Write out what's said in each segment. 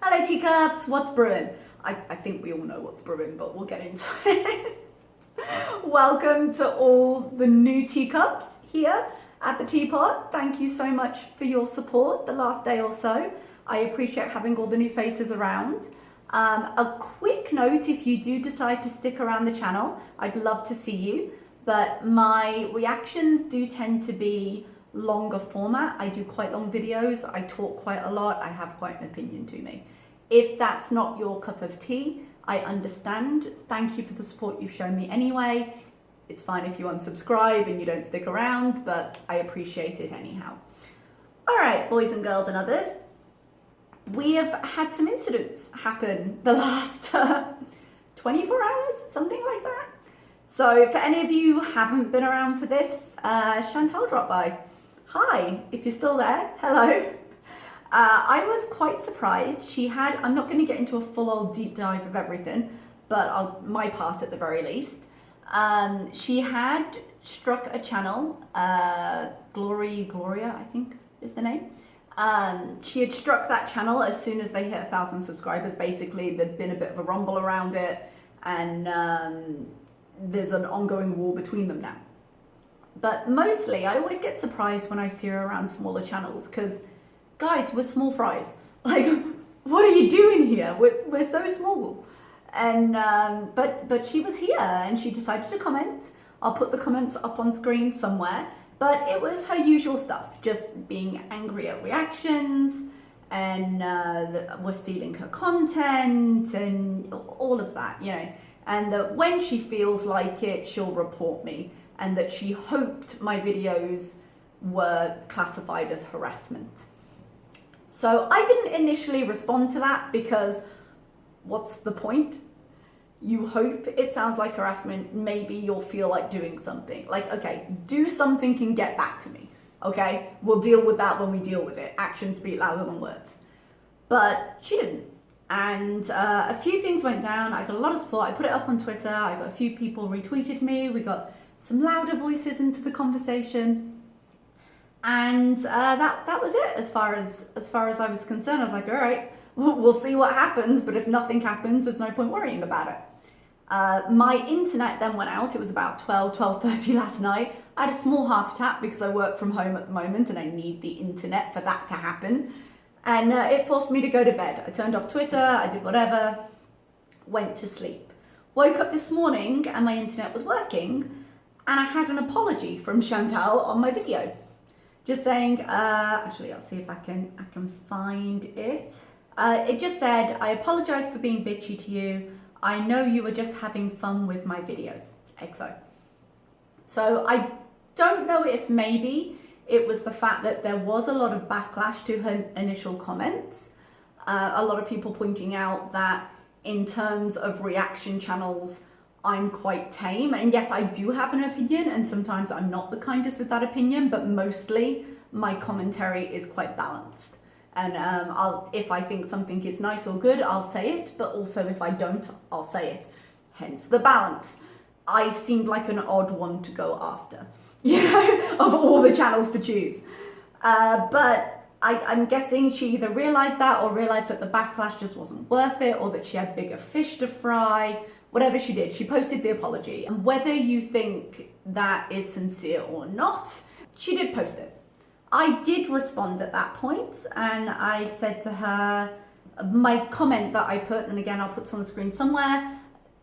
Hello teacups, what's brewing? I think we all know what's brewing, but we'll get into it. Welcome to all the new teacups here at the Teapot. Thank you so much for your support the last day or so. I appreciate having all the new faces around. A quick note, if you do decide to stick around the channel, I'd love to see you, but my reactions do tend to be longer format. I do quite long videos, I talk quite a lot, I have quite an opinion to me. If that's not your cup of tea, I understand. Thank you for the support you've shown me anyway. It's fine if you unsubscribe and you don't stick around, but I appreciate it anyhow. All right, boys and girls and others, we have had some incidents happen the last 24 hours, something like that. So for any of you who haven't been around for this, Chantal dropped by. Hi, if you're still there, hello. I was quite surprised. She had, I'm not going to get into a full old deep dive of everything, but my part at the very least. She had struck a channel, Gloria, I think is the name. She had struck that channel as soon as they hit 1,000 subscribers. Basically, there'd been a bit of a rumble around it, and there's an ongoing war between them now. But mostly, I always get surprised when I see her around smaller channels, because guys, we're small fries. Like, what are you doing here? We're so small. And but she was here and she decided to comment. I'll put the comments up on screen somewhere. But it was her usual stuff, just being angry at reactions, and we're stealing her content and all of that, you know. And that when she feels like it, she'll report me, and that she hoped my videos were classified as harassment. So I didn't initially respond to that because what's the point? You hope it sounds like harassment, maybe you'll feel like doing something. Like, okay, do something and get back to me, okay? We'll deal with that when we deal with it. Actions speak louder than words. But she didn't. And a few things went down. I got a lot of support. I put it up on Twitter. I got a few people retweeted me. We got some louder voices into the conversation. And that was it as far as I was concerned. I was like, all right, we'll see what happens, but if nothing happens, there's no point worrying about it. My internet then went out. It was about 12:30 last night. I had a small heart attack because I work from home at the moment and I need the internet for that to happen. And it forced me to go to bed. I turned off Twitter, I did whatever, went to sleep. Woke up this morning and my internet was working, and I had an apology from Chantal on my video. Just saying, actually, I'll see if I can find it. It just said, I apologize for being bitchy to you. I know you were just having fun with my videos, XO. So I don't know if maybe it was the fact that there was a lot of backlash to her initial comments. A lot of people pointing out that in terms of reaction channels, I'm quite tame, and yes, I do have an opinion, and sometimes I'm not the kindest with that opinion, but mostly my commentary is quite balanced. And if I think something is nice or good, I'll say it, but also if I don't, I'll say it. Hence the balance. I seemed like an odd one to go after, you know, of all the channels to choose. But I'm guessing she either realized that or realized that the backlash just wasn't worth it, or that she had bigger fish to fry. Whatever she did, she posted the apology. And whether you think that is sincere or not, she did post it. I did respond at that point, and I said to her, my comment that I put, and again, I'll put this on the screen somewhere,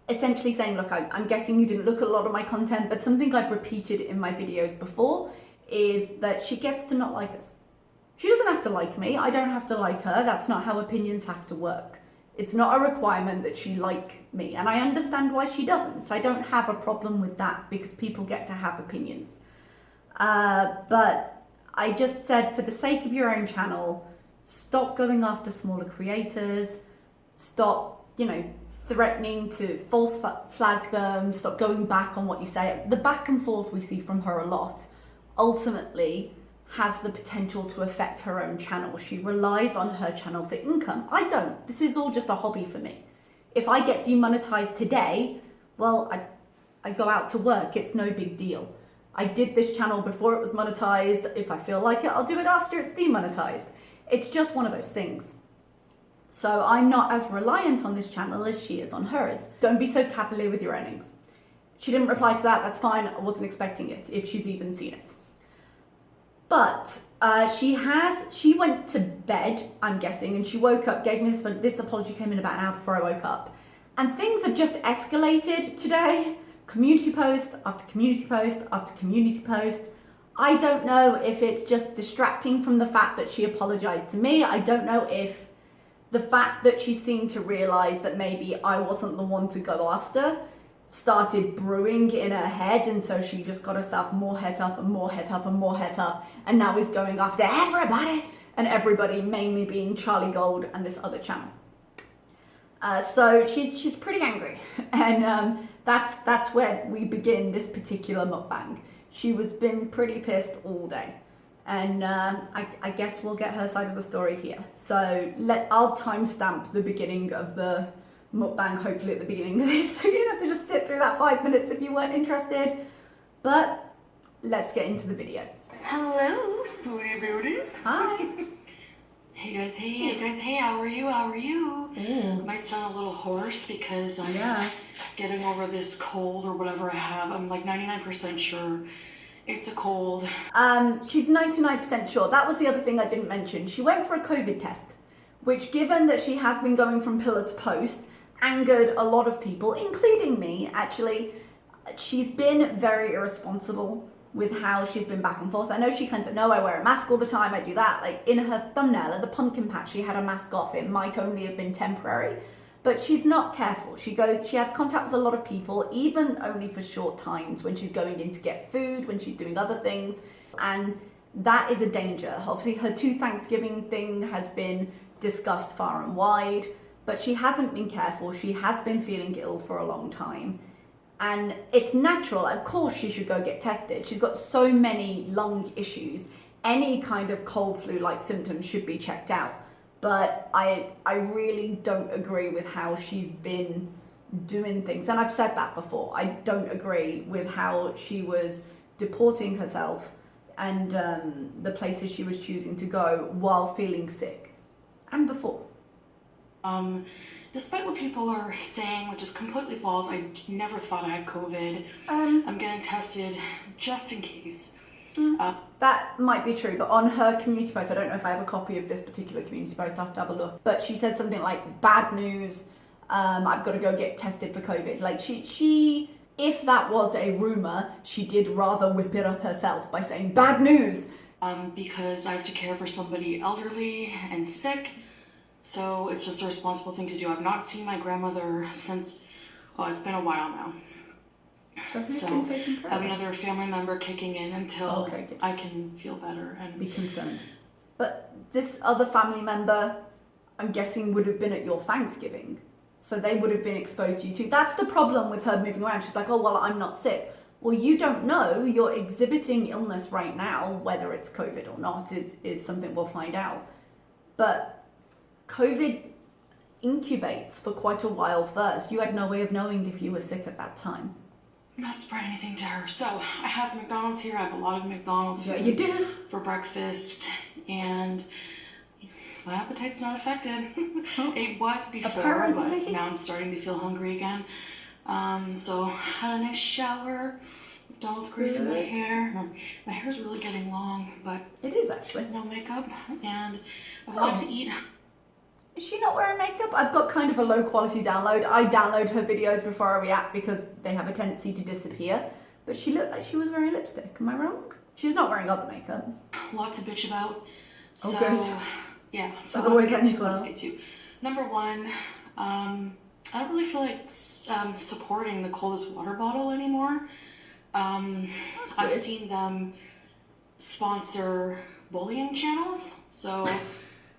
essentially saying, look, I'm guessing you didn't look at a lot of my content, but something I've repeated in my videos before is that she gets to not like us. She doesn't have to like me. I don't have to like her. That's not how opinions have to work. It's not a requirement that she like me, and I understand why she doesn't. I don't have a problem with that because people get to have opinions. But I just said, for the sake of your own channel, stop going after smaller creators, stop, you know, threatening to false flag them, stop going back on what you say. The back and forth we see from her a lot ultimately has the potential to affect her own channel. She relies on her channel for income. I don't. This is all just a hobby for me. If I get demonetized today, well, I go out to work. It's no big deal. I did this channel before it was monetized. If I feel like it, I'll do it after it's demonetized. It's just one of those things. So I'm not as reliant on this channel as she is on hers. Don't be so cavalier with your earnings. She didn't reply to that, that's fine. I wasn't expecting it, if she's even seen it. But she went to bed, I'm guessing, and she woke up, gave me this apology came in about an hour before I woke up. And things have just escalated today. Community post after community post after community post. I don't know if it's just distracting from the fact that she apologized to me. I don't know if the fact that she seemed to realize that maybe I wasn't the one to go after started brewing in her head, and so she just got herself more het up and more het up and more het up, and now is going after everybody, and everybody mainly being Charlie Gold and this other channel. So she's pretty angry, and that's where we begin this particular mukbang. She was been pretty pissed all day, and I guess we'll get her side of the story here. So I'll timestamp the beginning of the mukbang, hopefully at the beginning of this, so you don't have to just sit through that 5 minutes if you weren't interested. But let's get into the video. Hello, Foodie Beauties. Hi. Hey guys, hey, how are you? Ooh. Might sound a little hoarse because I'm getting over this cold or whatever I have. I'm like 99% sure it's a cold. She's 99% sure. That was the other thing I didn't mention. She went for a COVID test, which, given that she has been going from pillar to post, angered a lot of people, including me, actually. She's been very irresponsible with how she's been back and forth. I know she claims that, no, I wear a mask all the time, I do that. Like, in her thumbnail, at the pumpkin patch, she had a mask off. It might only have been temporary, but she's not careful. She has contact with a lot of people, even only for short times, when she's going in to get food, when she's doing other things, and that is a danger. Obviously, her 2 Thanksgiving thing has been discussed far and wide, but she hasn't been careful. She has been feeling ill for a long time, and it's natural. Of course she should go get tested. She's got so many lung issues. Any kind of cold flu like symptoms should be checked out, but I really don't agree with how she's been doing things, and I've said that before. I don't agree with how she was deporting herself and the places she was choosing to go while feeling sick, and before. Despite what people are saying, which is completely false, I never thought I had COVID. I'm getting tested just in case. That might be true, but on her community post, I don't know if I have a copy of this particular community post, I'll have to have a look, but she said something like, bad news, I've got to go get tested for COVID. Like, she if that was a rumor, she did rather whip it up herself by saying, bad news. Because I have to care for somebody elderly and sick. So it's just a responsible thing to do. I've not seen my grandmother since, it's been a while now. So who's been taking care I have another family member kicking in until good. I can feel better and be concerned. But this other family member, I'm guessing, would have been at your Thanksgiving. So they would have been exposed to you too. That's the problem with her moving around. She's like, oh, well, I'm not sick. Well, you don't know. You're exhibiting illness right now. Whether it's COVID or not is something we'll find out. But COVID incubates for quite a while first. You had no way of knowing if you were sick at that time. I'm not spreading anything to her. So I have McDonald's here. I have a lot of McDonald's food you do for breakfast, and my appetite's not affected. It was before, but now I'm starting to feel hungry again. So had a nice shower. McDonald's greasing my hair. My hair's really getting long, but it is actually. No makeup, and I've a lot to eat. Is she not wearing makeup? I've got kind of a low quality download. I download her videos before I react because they have a tendency to disappear. But she looked like she was wearing lipstick. Am I wrong? She's not wearing other makeup. A lot to bitch about. Oh, so, good. Yeah. So that always ends well. Let's get to number 1. I don't really feel like supporting the coldest water bottle anymore. I've seen them sponsor bullying channels. So.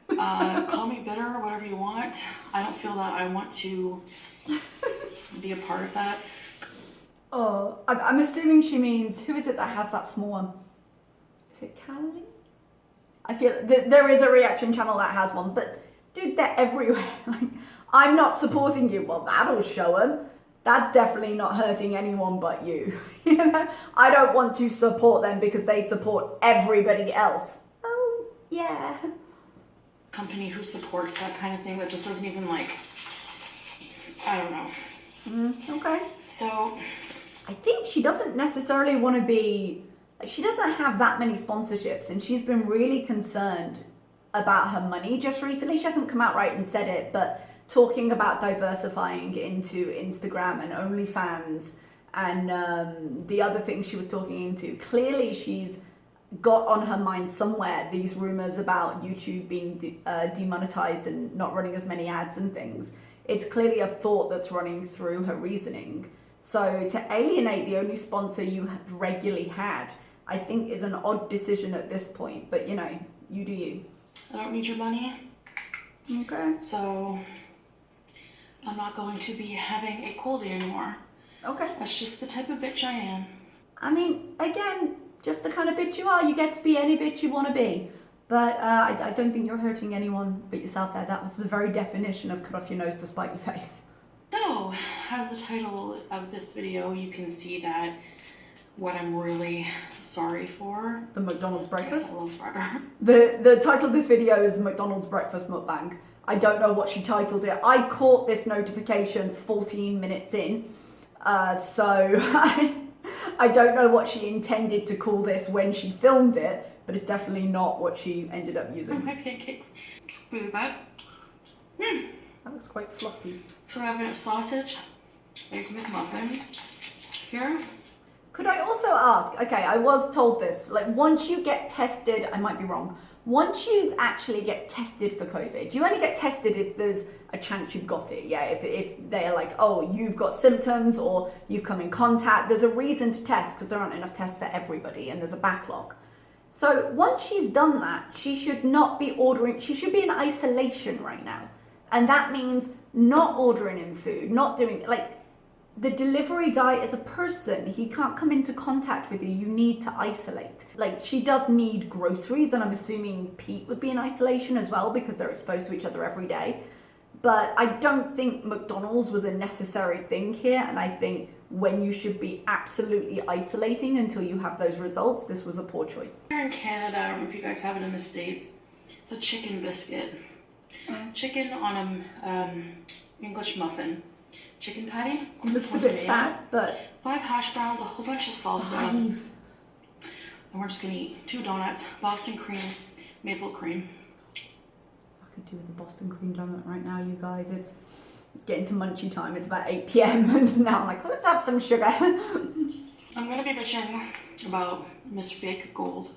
Call me bitter or whatever you want. I don't feel that I want to be a part of that. Oh, I'm assuming she means, who is it that has that small one? Is it Callie? I feel there is a reaction channel that has one, but dude, they're everywhere. Like, I'm not supporting you. Well, that'll show them. that's definitely not hurting anyone but you. You know, I don't want to support them because they support everybody else. Oh, yeah. Company who supports that kind of thing that just doesn't even like, I don't know. Okay. So I think she doesn't necessarily want to be, she doesn't have that many sponsorships, and she's been really concerned about her money just recently. She hasn't come out right and said it, but talking about diversifying into Instagram and OnlyFans and the other things she was talking into. Clearly she's got on her mind somewhere these rumors about YouTube being demonetized and not running as many ads and things. It's clearly a thought that's running through her reasoning. So to alienate the only sponsor you have regularly had, I think is an odd decision at this point, but you know, you do you. I don't need your money. Okay. So I'm not going to be having a coldie anymore. Okay. That's just the type of bitch I am. I mean, again, just the kind of bitch you are. You get to be any bitch you want to be. But I don't think you're hurting anyone but yourself there. That was the very definition of cut off your nose to spite your face. So, as the title of this video, you can see that what I'm really sorry for. The McDonald's breakfast? Yes, I love burger. The title of this video is McDonald's breakfast mukbang. I don't know what she titled it. I caught this notification 14 minutes in. So I don't know what she intended to call this when she filmed it, but it's definitely not what she ended up using. My pancakes. Really bad. That looks quite floppy. So we're having a sausage, egg McMuffin here. Could I also ask, okay, I was told this, like once you get tested, I might be wrong, once you actually get tested for COVID, you only get tested if there's a chance you've got it, yeah? If they're like, oh, you've got symptoms or you've come in contact, there's a reason to test because there aren't enough tests for everybody and there's a backlog. So once she's done that, she should not be ordering, she should be in isolation right now. And that means not ordering in food, not doing, like, the delivery guy is a person. He can't come into contact with you. You need to isolate. Like, she does need groceries, and I'm assuming Pete would be in isolation as well because they're exposed to each other every day. But I don't think McDonald's was a necessary thing here, and I think when you should be absolutely isolating until you have those results, this was a poor choice. Here in Canada, I don't know if you guys have it in the States, it's a chicken biscuit. Chicken on a English muffin. Chicken patty. It looks a bit fat, but 5 hash browns, a whole bunch of salsa. 5. And we're just gonna eat 2 donuts, Boston cream, maple cream. I could do with a Boston cream donut right now, you guys. It's getting to munchy time. It's about 8 p.m. and now I'm like, well, let's have some sugar. I'm gonna be bitching about Miss Fake Gold.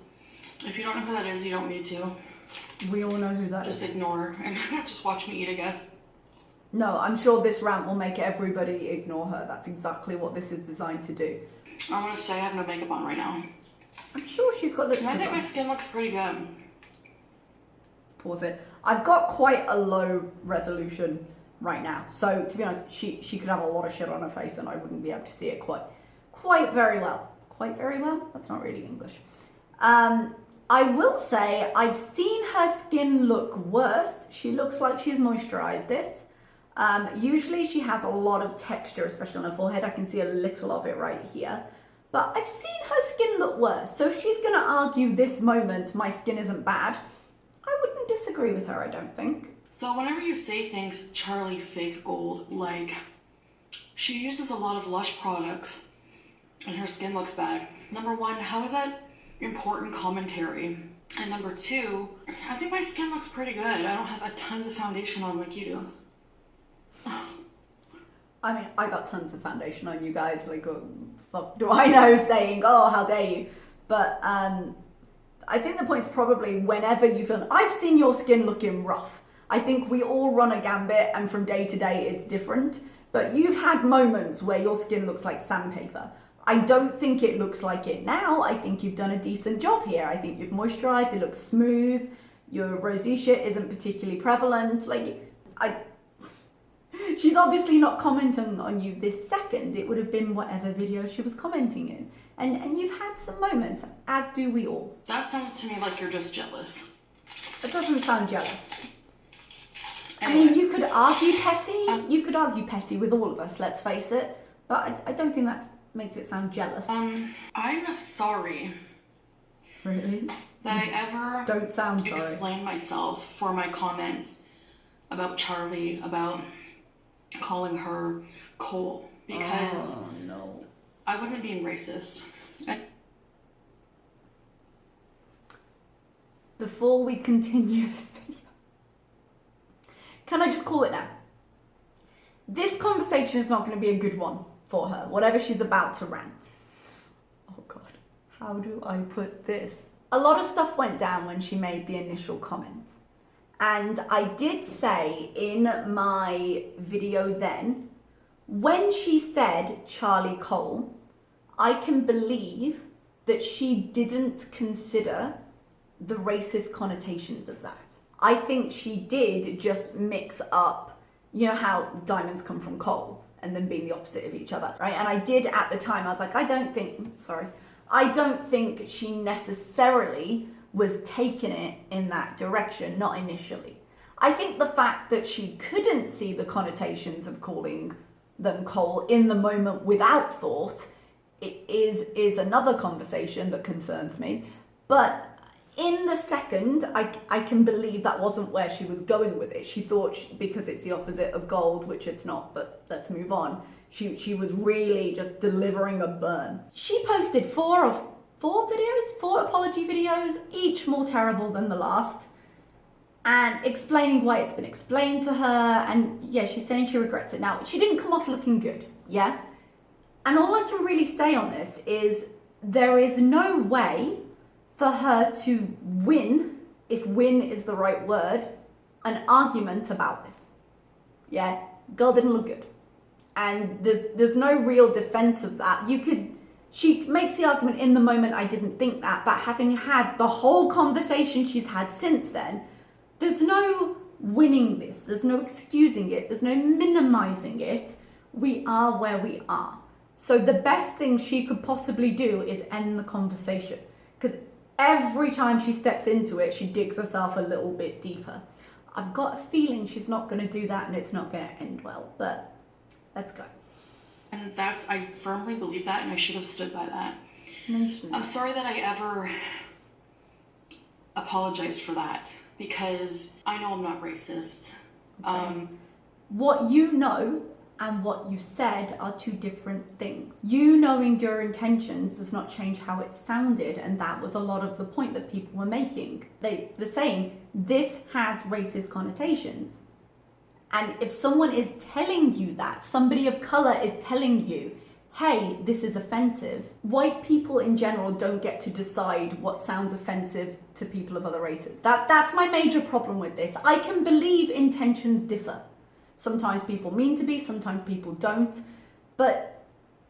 If you don't know who that is, you don't need to. We all know who that just is. ignore and just watch me eat, I guess. No, I'm sure this rant will make everybody ignore her. That's exactly what this is designed to do. I want to say I have no makeup on right now. I'm sure she's got lipstick on. I think my skin looks pretty good. Let's pause it. I've got quite a low resolution right now. So to be honest, she could have a lot of shit on her face and I wouldn't be able to see it quite very well. Quite very well? That's not really English. I will say I've seen her skin look worse. She looks like she's moisturized it. Usually she has a lot of texture, especially on her forehead. I can see a little of it right here. But I've seen her skin look worse. So if she's going to argue this moment my skin isn't bad, I wouldn't disagree with her, I don't think. So whenever you say things Charlie Fake Gold, like, she uses a lot of Lush products and her skin looks bad. Number one, how is that important commentary? And number two, I think my skin looks pretty good. I don't have a tons of foundation on like you do. I mean, I got tons of foundation on, you guys. Like, what the fuck do I know saying, oh, how dare you? But I think the point's probably whenever you feel, I've seen your skin looking rough. I think we all run a gambit and from day to day it's different. But you've had moments where your skin looks like sandpaper. I don't think it looks like it now. I think you've done a decent job here. I think you've moisturized, it looks smooth. Your rosacea isn't particularly prevalent. Like, she's obviously not commenting on you this second. It would have been whatever video she was commenting in. And you've had some moments, as do we all. That sounds to me like you're just jealous. It doesn't sound jealous. I mean, you could argue petty. You could argue petty with all of us, let's face it. But I don't think that makes it sound jealous. I'm sorry. Really? That I ever don't sound sorry. Explain myself for my comments about Charlie, about calling her Cole, because no. I wasn't being racist. Before we continue this video, can I just call it now? This conversation is not going to be a good one for her, whatever she's about to rant. Oh God, how do I put this? A lot of stuff went down when she made the initial comment. And I did say in my video then, when she said Charlie Cole, I can believe that she didn't consider the racist connotations of that. I think she did just mix up, you know how diamonds come from coal and then being the opposite of each other, right? And I did at the time, I was like, I don't think she necessarily was taking it in that direction, not initially. I think the fact that she couldn't see the connotations of calling them coal in the moment without thought is another conversation that concerns me. But in the second, I can believe that wasn't where she was going with it. She thought because it's the opposite of gold, which it's not, but let's move on. She was really just delivering a burn. She posted four apology videos, each more terrible than the last, and explaining why it's been explained to her. And yeah, she's saying she regrets it now. She didn't come off looking good, yeah? And all I can really say on this is there is no way for her to win, if win is the right word, an argument about this. Yeah, girl didn't look good. And there's no real defense of that. She makes the argument in the moment, I didn't think that, but having had the whole conversation she's had since then, there's no winning this, there's no excusing it, there's no minimizing it. We are where we are. So the best thing she could possibly do is end the conversation. Because every time she steps into it, she digs herself a little bit deeper. I've got a feeling she's not going to do that and it's not going to end well, but let's go. And I firmly believe that, and I should have stood by that. No, you shouldn't. I'm sorry that I ever apologized for that, because I know I'm not racist. Okay. What you know and what you said are two different things. You knowing your intentions does not change how it sounded, and that was a lot of the point that people were making. They're saying this has racist connotations. And if someone is telling you that, somebody of color is telling you, hey, this is offensive, white people in general don't get to decide what sounds offensive to people of other races. That's my major problem with this. I can believe intentions differ. Sometimes people mean to be, sometimes people don't. But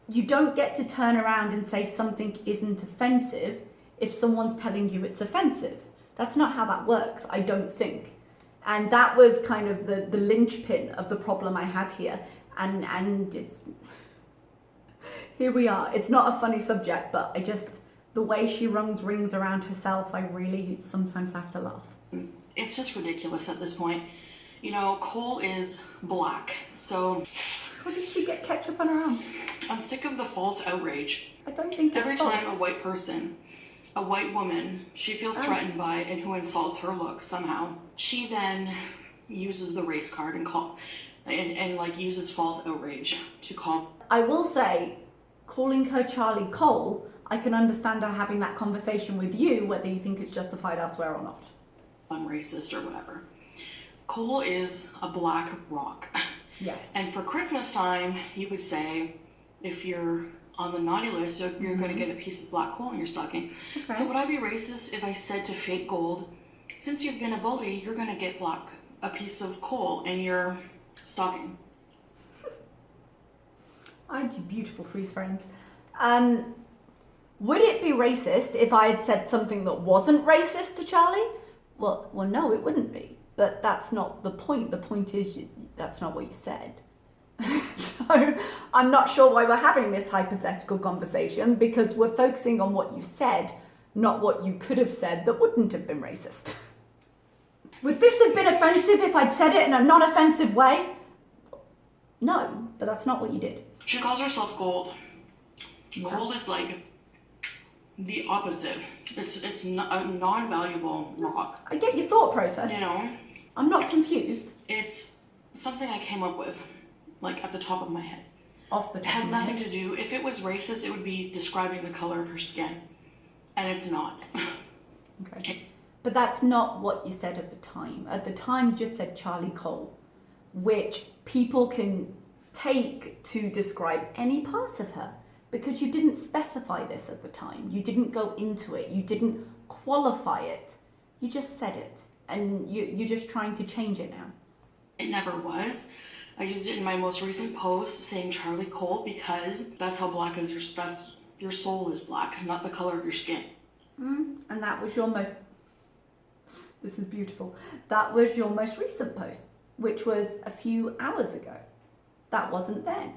you don't get to turn around and say something isn't offensive if someone's telling you it's offensive. That's not how that works, I don't think. And that was kind of the linchpin of the problem I had here. And it's, here we are. It's not a funny subject, but the way she runs rings around herself, I really sometimes have to laugh. It's just ridiculous at this point. You know, Cole is black, so... How did she get ketchup on her arm? I'm sick of the false outrage. I don't think it's Every false. time a white person, a white woman, she feels threatened by and who insults her looks somehow, she then uses the race card and like uses false outrage to call. I will say, calling her Charlie Cole, I can understand her having that conversation with you, whether you think it's justified elsewhere or not. I'm racist or whatever. Cole is a black rock. Yes. And for Christmas time, you would say, if you're on the naughty list, you're going to get a piece of black coal in your stocking. Okay. So would I be racist if I said to Fake Gold, since you've been a bully, you're going to get a piece of coal in your stocking? I do beautiful freeze frames. Would it be racist if I had said something that wasn't racist to Charlie? Well, no, it wouldn't be. But that's not the point. The point is that's not what you said. So I'm not sure why we're having this hypothetical conversation, because we're focusing on what you said, not what you could have said that wouldn't have been racist. Would this have been offensive if I'd said it in a non-offensive way? No, but that's not what you did. She calls herself gold. Yeah. Gold is like the opposite. It's a non-valuable rock. I get your thought process. You know? I'm not confused. It's something I came up with, like at the top of my head. Off the It top had of my nothing head. to do, if it was racist, it would be describing the color of her skin. And it's not. Okay. But that's not what you said at the time. At the time, you just said Charlie Cole, which people can take to describe any part of her, because you didn't specify this at the time. You didn't go into it. You didn't qualify it. You just said it. And you're just trying to change it now. It never was. I used it in my most recent post saying Charlie Cole because that's how black is your soul is black, not the color of your skin. And that was your most, this is beautiful, that was your most recent post, which was a few hours ago. That wasn't then.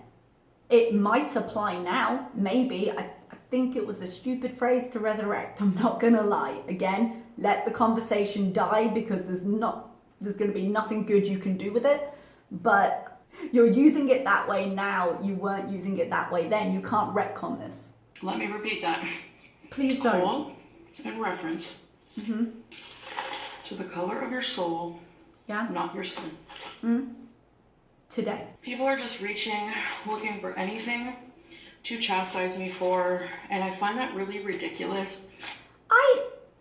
It might apply now, maybe. I think it was a stupid phrase to resurrect, I'm not gonna lie. Again, let the conversation die because there's gonna be nothing good you can do with it. But you're using it that way now, you weren't using it that way then. You can't retcon this. Let me repeat that. Please don't. Cole in reference to the color of your soul, Yeah? not your skin. Today. People are just reaching, looking for anything to chastise me for, and I find that really ridiculous.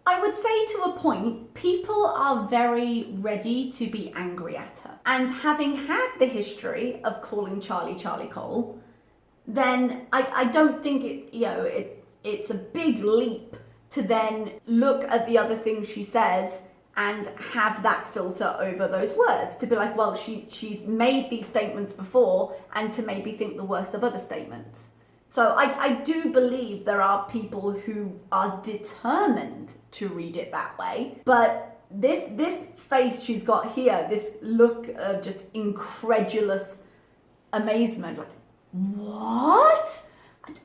I would say to a point, people are very ready to be angry at her. And having had the history of calling Charlie Cole, then I don't think it's a big leap to then look at the other things she says and have that filter over those words. To be like, well, she's made these statements before, and to maybe think the worst of other statements. So I do believe there are people who are determined to read it that way. But this face she's got here, this look of just incredulous amazement, like, what?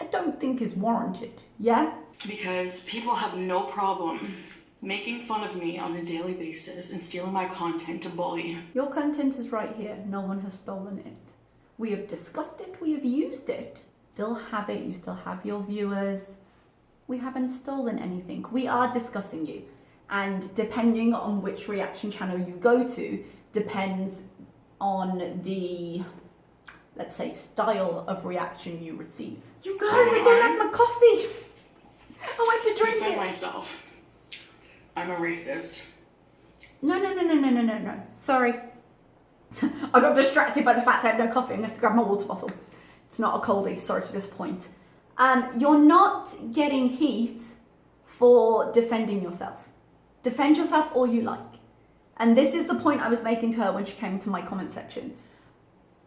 I don't think is warranted, yeah? Because people have no problem making fun of me on a daily basis and stealing my content to bully. Your content is right here. No one has stolen it. We have discussed it. We have used it. Still have it. You still have your viewers. We haven't stolen anything. We are discussing you. And depending on which reaction channel you go to, depends on the, let's say, style of reaction you receive. You guys, I don't have my coffee. I went to drink Defend it. myself. I'm a racist. No. Sorry. I got distracted by the fact I had no coffee. I'm going to have to grab my water bottle. It's not a coldie, sorry to disappoint. You're not getting heat for defending yourself. Defend yourself all you like. And this is the point I was making to her when she came to my comment section.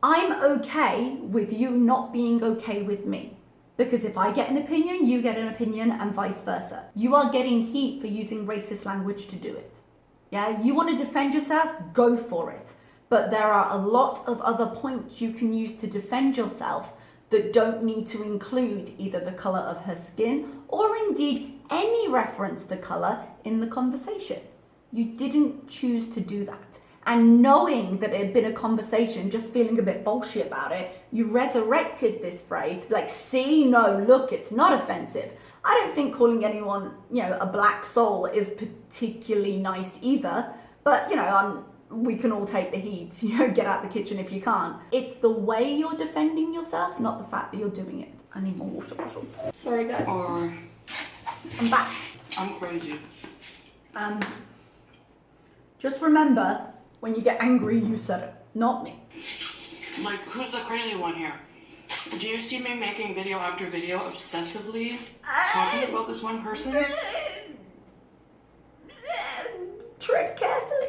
I'm okay with you not being okay with me. Because if I get an opinion, you get an opinion, and vice versa. You are getting heat for using racist language to do it. Yeah, you want to defend yourself? Go for it. But there are a lot of other points you can use to defend yourself that don't need to include either the colour of her skin or indeed any reference to colour in the conversation. You didn't choose to do that. And knowing that it had been a conversation, just feeling a bit bullshit about it, you resurrected this phrase to be like, see, no, look, it's not offensive. I don't think calling anyone, a black soul is particularly nice either. But, we can all take the heat, get out the kitchen if you can't. It's the way you're defending yourself, not the fact that you're doing it. I need more water bottle. Sorry, guys. Or I'm back. I'm crazy. Just remember, when you get angry, you said it, not me. Like, who's the crazy one here? Do you see me making video after video obsessively talking about this one person? Tread carefully.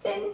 Thin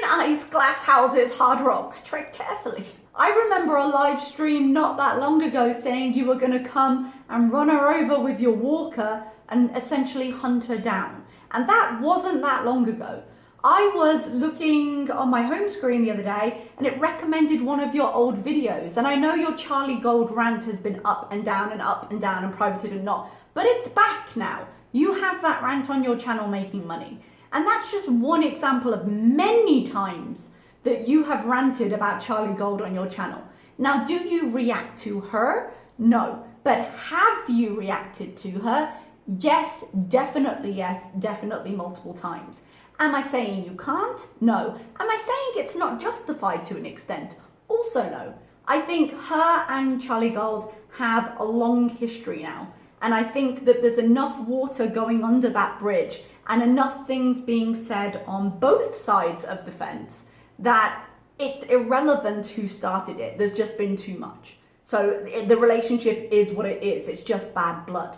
ice, glass houses, hard rocks. Tread carefully. I remember a live stream not that long ago saying you were going to come and run her over with your walker and essentially hunt her down. And that wasn't that long ago. I was looking on my home screen the other day and it recommended one of your old videos. And I know your Charlie Gold rant has been up and down and up and down and privated and not, but it's back now. You have that rant on your channel making money. And that's just one example of many times that you have ranted about Charlie Gold on your channel. Now, do you react to her? No. But have you reacted to her? Yes, definitely multiple times. Am I saying you can't? No. Am I saying it's not justified to an extent? Also no. I think her and Charlie Gold have a long history now. And I think that there's enough water going under that bridge and enough things being said on both sides of the fence that it's irrelevant who started it. There's just been too much. So the relationship is what it is. It's just bad blood.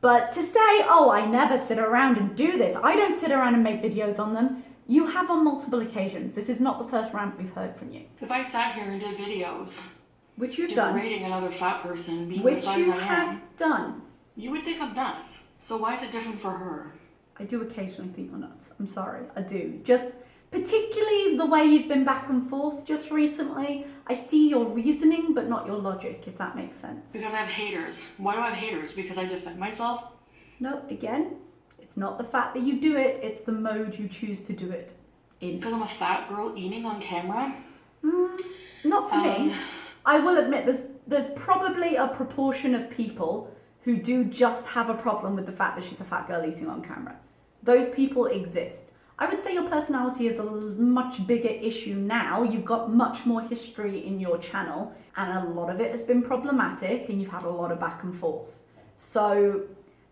But to say, oh, I never sit around and do this, I don't sit around and make videos on them, you have on multiple occasions. This is not the first rant we've heard from you. If I sat here and did videos, which you've done, degrading another fat person, being which the size you I have am, done, you would think I'm nuts. So why is it different for her? I do occasionally think you're nuts. I'm sorry, I do. Just particularly the way you've been back and forth just recently. I see your reasoning, but not your logic, if that makes sense. Because I have haters. Why do I have haters? Because I defend myself? No, again, it's not the fact that you do it, it's the mode you choose to do it in. Because I'm a fat girl eating on camera? Not for me. I will admit there's probably a proportion of people who do just have a problem with the fact that she's a fat girl eating on camera. Those people exist. I would say your personality is a much bigger issue now. You've got much more history in your channel and a lot of it has been problematic and you've had a lot of back and forth. So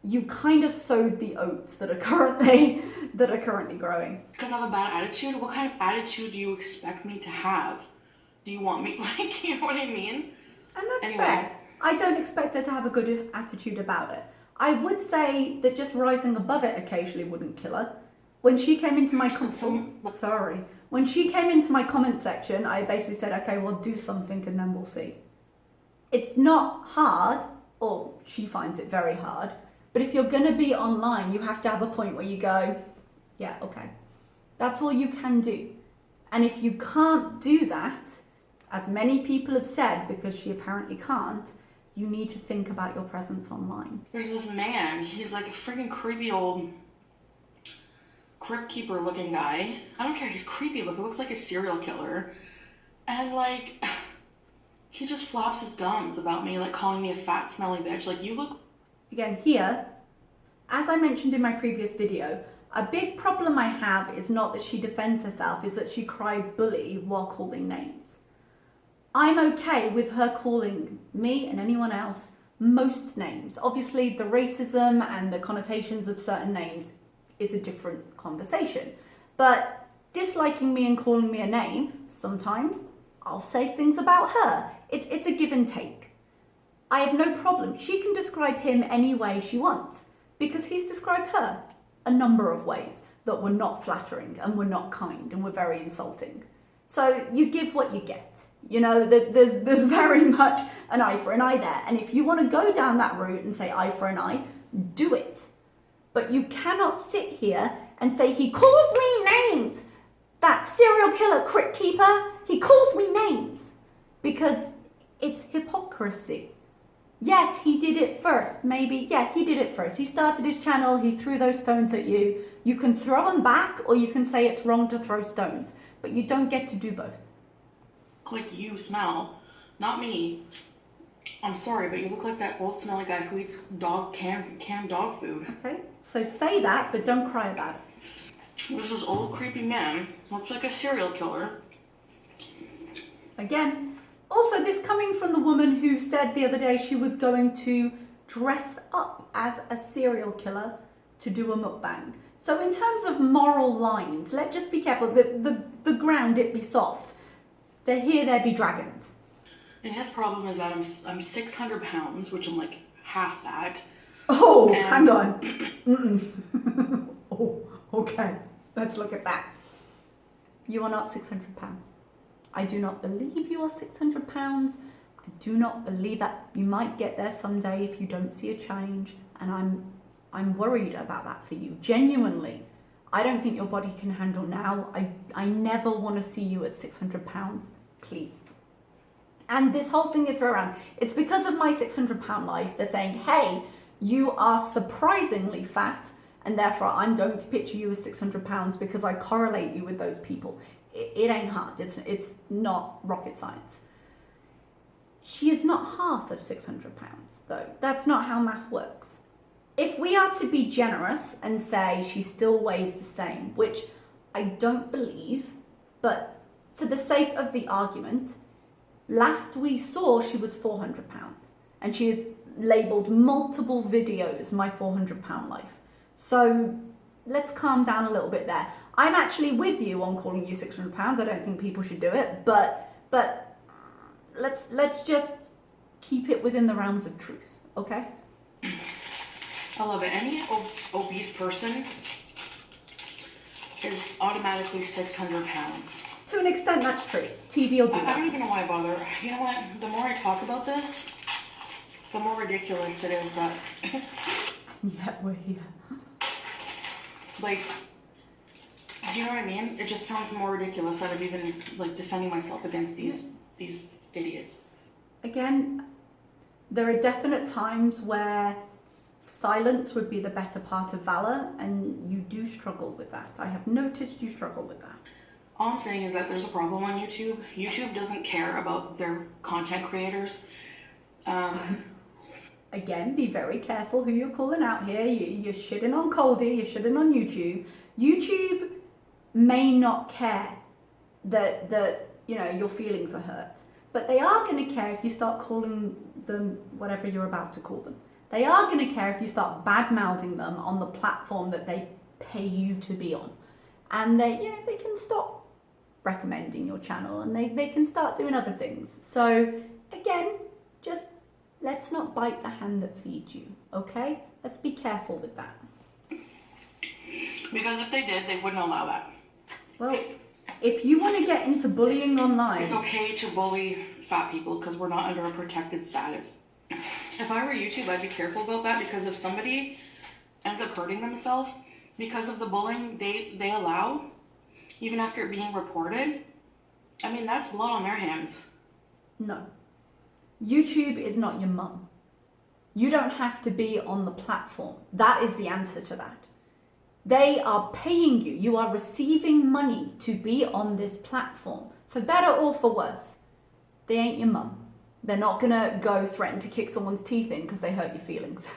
you kind of sowed the oats that are currently growing. Because I have a bad attitude? What kind of attitude do you expect me to have? Do you want me, like, you know what I mean? And that's fair. I don't expect her to have a good attitude about it. I would say that just rising above it occasionally wouldn't kill her. When she came into my when she came into my comment section, I basically said, okay, well, do something and then we'll see. It's not hard, or she finds it very hard, but if you're gonna be online, you have to have a point where you go, yeah, okay. That's all you can do. And if you can't do that, as many people have said, because she apparently can't, you need to think about your presence online. There's this man, he's like a freaking creepy old crypt keeper looking guy. I don't care, he's creepy looking, looks like a serial killer. And like, he just flops his gums about me, like calling me a fat smelly bitch. Like, you look... Again, here, as I mentioned in my previous video, a big problem I have is not that she defends herself, is that she cries bully while calling names. I'm okay with her calling me and anyone else most names. Obviously, the racism and the connotations of certain names is a different conversation. But disliking me and calling me a name, sometimes I'll say things about her. It's a give and take. I have no problem. She can describe him any way she wants because he's described her a number of ways that were not flattering and were not kind and were very insulting. So you give what you get. You know, there's very much an eye for an eye there. And if you want to go down that route and say eye for an eye, do it. But you cannot sit here and say, he calls me names. That serial killer crypt keeper, he calls me names. Because it's hypocrisy. Yes, he did it first. Maybe, yeah, he did it first. He started his channel, he threw those stones at you. You can throw them back or you can say it's wrong to throw stones. But you don't get to do both. Like you smell, not me. I'm sorry, but you look like that old smelly guy who eats canned dog food. Okay, so say that, but don't cry about it. There's this old creepy man, looks like a serial killer. Again, also this coming from the woman who said the other day she was going to dress up as a serial killer to do a mukbang. So in terms of moral lines, let's just be careful. The ground, it be soft. There be dragons. And his problem is that I'm 600 pounds, which I'm like half that. Oh, hang on. Oh, okay. Let's look at that. You are not 600 pounds. I do not believe you are 600 pounds. I do not believe that. You might get there someday if you don't see a change. And I'm worried about that for you. Genuinely. I don't think your body can handle now. I never want to see you at 600 pounds. Please. And this whole thing you throw around, it's because of my 600 pound life. They're saying, hey, You are surprisingly fat, and therefore I'm going to picture you as 600 pounds because I correlate you with those people. It ain't hard. It's not rocket science. She is not half of 600 pounds, though. That's not how math works. If we are to be generous and say she still weighs the same, which I don't believe, but for the sake of the argument, last we saw she was 400 pounds, and she has labelled multiple videos my 400 pound life. So let's calm down a little bit there. I'm actually with you on calling you 600 pounds. I don't think people should do it, but let's just keep it within the realms of truth, okay? I love it. Any obese person is automatically 600 pounds. To an extent, that's true. TV will do I that. don't even know why I bother. You know what? The more I talk about this, the more ridiculous it is that... Yeah, we're here. Like, do you know what I mean? It just sounds more ridiculous out of even, like, defending myself against these idiots. Again, there are definite times where silence would be the better part of valor, and you do struggle with that. I have noticed you struggle with that. All I'm saying is that there's a problem on YouTube. YouTube doesn't care about their content creators. Again, be very careful who you're calling out here. You're shitting on Coldy, you're shitting on YouTube. YouTube may not care that you know your feelings are hurt, but they are going to care if you start calling them whatever you're about to call them. They are going to care if you start bad-mouthing them on the platform that they pay you to be on. And they can stop recommending your channel, and they can start doing other things. So again, just let's not bite the hand that feeds you, okay? Let's be careful with that. Because if they did, they wouldn't allow that. Well, if you want to get into bullying online... It's okay to bully fat people because we're not under a protected status. If I were YouTube, I'd be careful about that, because if somebody ends up hurting themselves because of the bullying they allow, even after it being reported, I mean, that's blood on their hands. No. YouTube is not your mum. You don't have to be on the platform. That is the answer to that. They are paying you. You are receiving money to be on this platform, for better or for worse. They ain't your mum. They're not gonna go threaten to kick someone's teeth in because they hurt your feelings.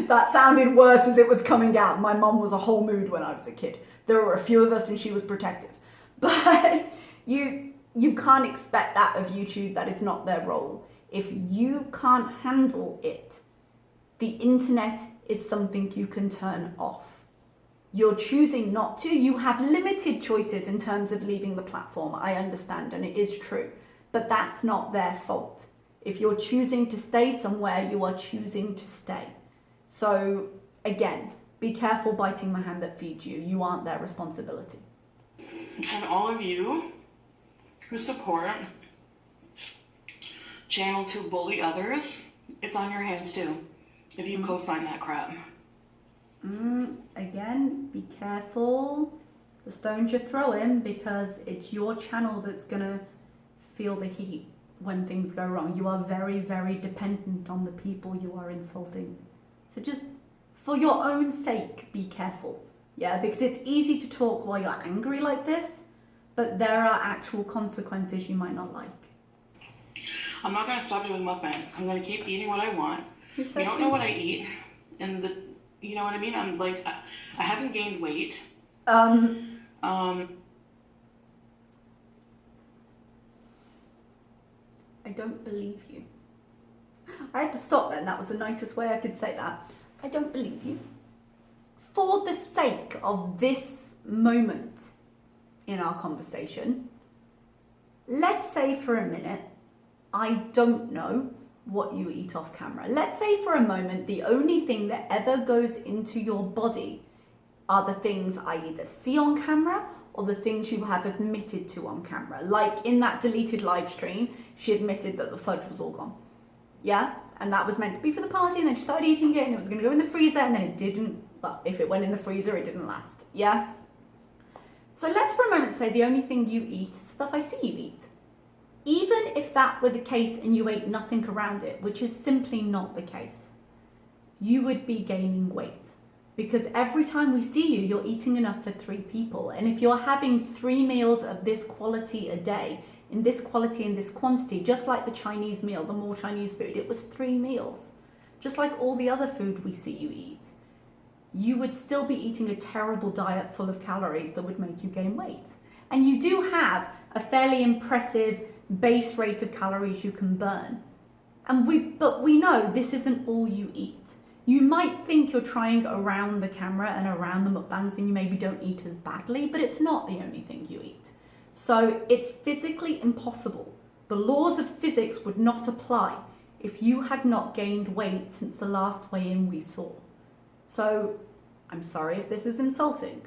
That sounded worse as it was coming out. My mum was a whole mood when I was a kid. There were a few of us and she was protective. But you can't expect that of YouTube. That is not their role. If you can't handle it, the internet is something you can turn off. You're choosing not to. You have limited choices in terms of leaving the platform. I understand, and it is true. But that's not their fault. If you're choosing to stay somewhere, you are choosing to stay. So again, be careful biting the hand that feeds you. You aren't their responsibility. And all of you who support channels who bully others, it's on your hands too, if you co-sign that crap. Again, be careful the stones you throw in, because it's your channel that's gonna feel the heat when things go wrong. You are very, very dependent on the people you are insulting. So just for your own sake, be careful. Yeah, because it's easy to talk while you're angry like this, but there are actual consequences you might not like. I'm not going to stop doing mukbangs. I'm going to keep eating what I want. You don't know what I eat. And you know what I mean? I'm like, I haven't gained weight. I don't believe you. I had to stop then. That was the nicest way I could say that. I don't believe you. For the sake of this moment in our conversation, let's say for a minute, I don't know what you eat off camera. Let's say for a moment, the only thing that ever goes into your body are the things I either see on camera or the things you have admitted to on camera. Like in that deleted live stream, she admitted that the fudge was all gone. Yeah? And that was meant to be for the party, and then she started eating it, and it was going to go in the freezer, and then it didn't. Well, if it went in the freezer, it didn't last. Yeah? So let's for a moment say the only thing you eat is stuff I see you eat. Even if that were the case and you ate nothing around it, which is simply not the case, you would be gaining weight. Because every time we see you, you're eating enough for 3 people. And if you're having 3 meals of this quality a day, in this quality and this quantity, just like the Chinese meal, the more Chinese food, it was 3 meals. Just like all the other food we see you eat, you would still be eating a terrible diet full of calories that would make you gain weight. And you do have a fairly impressive base rate of calories you can burn. But we know this isn't all you eat. You might think you're trying around the camera and around the mukbangs and you maybe don't eat as badly, but it's not the only thing you eat. So it's physically impossible. The laws of physics would not apply if you had not gained weight since the last weigh-in we saw. So I'm sorry if this is insulting,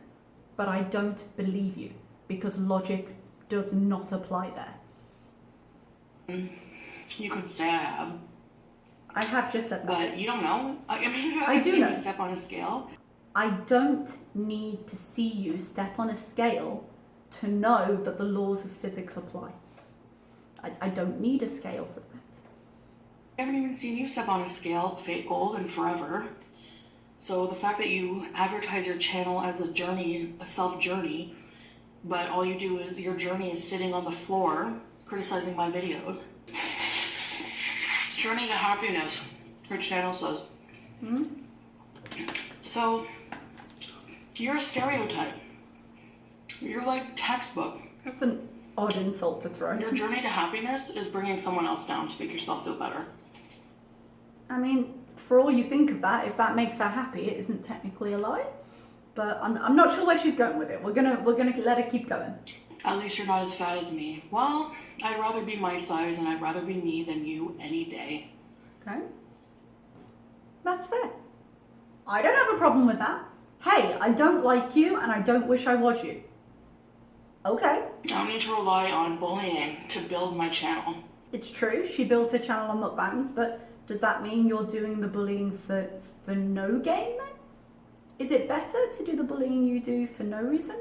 but I don't believe you because logic does not apply there. You could say I have. I have just said that. But you don't know. I mean, you I haven't do seen know. me step on a scale. I don't need to see you step on a scale to know that the laws of physics apply. I don't need a scale for that. I haven't even seen you step on a scale, fake gold, in forever. So the fact that you advertise your channel as a journey, a self-journey, but all you do is your journey is sitting on the floor criticizing my videos. Journey to happiness, her channel says. Hmm? So, you're a stereotype. You're like textbook. That's an odd insult to throw. Your journey to happiness is bringing someone else down to make yourself feel better. I mean, for all you think of that, if that makes her happy, it isn't technically a lie. But I'm not sure where she's going with it. We're gonna let her keep going. At least you're not as fat as me. Well, I'd rather be my size and I'd rather be me than you any day. Okay. That's fair. I don't have a problem with that. Hey, I don't like you and I don't wish I was you. Okay. I don't need to rely on bullying to build my channel. It's true, she built her channel on mukbangs, but does that mean you're doing the bullying for no gain then? Is it better to do the bullying you do for no reason?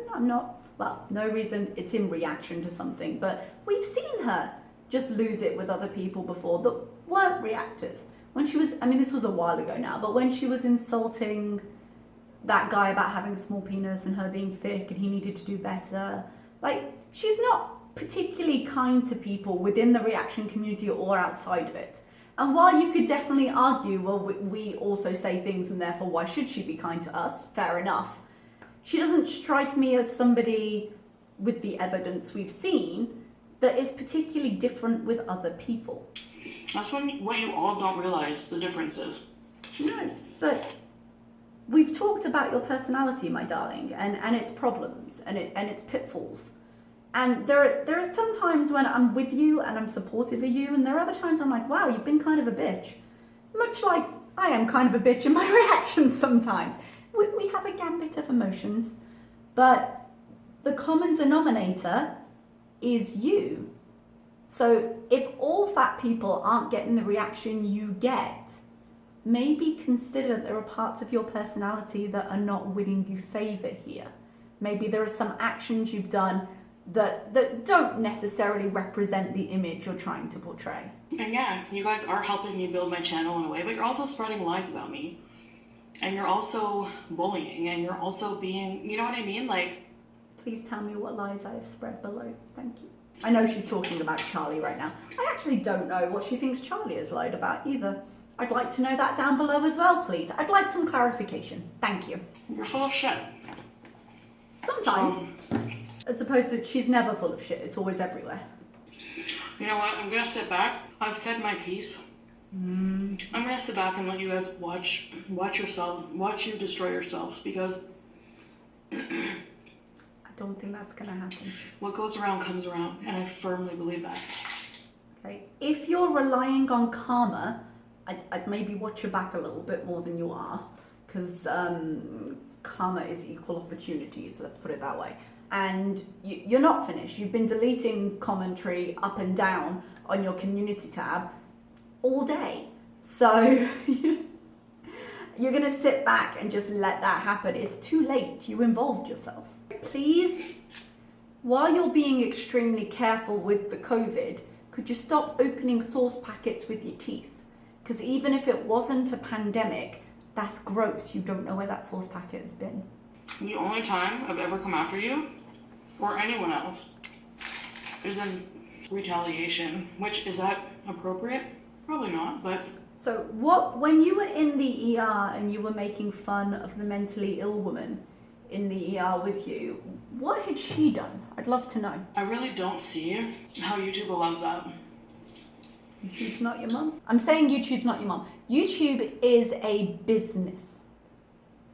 No reason, it's in reaction to something, but we've seen her just lose it with other people before that weren't reactors. When she was, this was a while ago now, but when she was insulting that guy about having a small penis and her being thick and he needed to do better, she's not particularly kind to people within the reaction community or outside of it. And while you could definitely argue, well, we also say things and therefore why should she be kind to us? Fair enough. She doesn't strike me as somebody, with the evidence we've seen, that is particularly different with other people. That's what you all don't realize the difference is. No, but we've talked about your personality, my darling, and its problems and its pitfalls. And there are some times when I'm with you and I'm supportive of you, and there are other times I'm like, wow, you've been kind of a bitch. Much like I am kind of a bitch in my reactions sometimes. We have a gambit of emotions, but the common denominator is you. So if all fat people aren't getting the reaction you get, maybe consider there are parts of your personality that are not winning you favor here. Maybe there are some actions you've done that don't necessarily represent the image you're trying to portray. And yeah, you guys are helping me build my channel in a way, but you're also spreading lies about me. And you're also bullying, and you're also being, you know what I mean? Please tell me what lies I have spread below. Thank you. I know she's talking about Charlie right now. I actually don't know what she thinks Charlie has lied about either. I'd like to know that down below as well, please. I'd like some clarification. Thank you. You're full of shit. Sometimes. As opposed to she's never full of shit. It's always everywhere. You know what? I'm gonna sit back. I've said my piece. I'm gonna sit back and let you guys watch you destroy yourselves, because I don't think that's gonna happen. what goes around comes around, and I firmly believe that. Okay. If you're relying on karma, I'd maybe watch your back a little bit more than you are, because karma is equal opportunity, so let's put it that way. And you're not finished. You've been deleting commentary up and down on your community tab all day. So you're going to sit back and just let that happen. It's too late. You involved yourself. Please, while you're being extremely careful with the COVID, could you stop opening sauce packets with your teeth? Because even if it wasn't a pandemic, That's gross. You don't know where that sauce packet has been. The only time I've ever come after you, or anyone else, is in retaliation. Which, is that appropriate? Probably not, but... So when you were in the ER and you were making fun of the mentally ill woman in the ER with you, what had she done? I'd love to know. I really don't see how YouTube allows that. YouTube's not your mum? I'm saying YouTube's not your mum. YouTube is a business.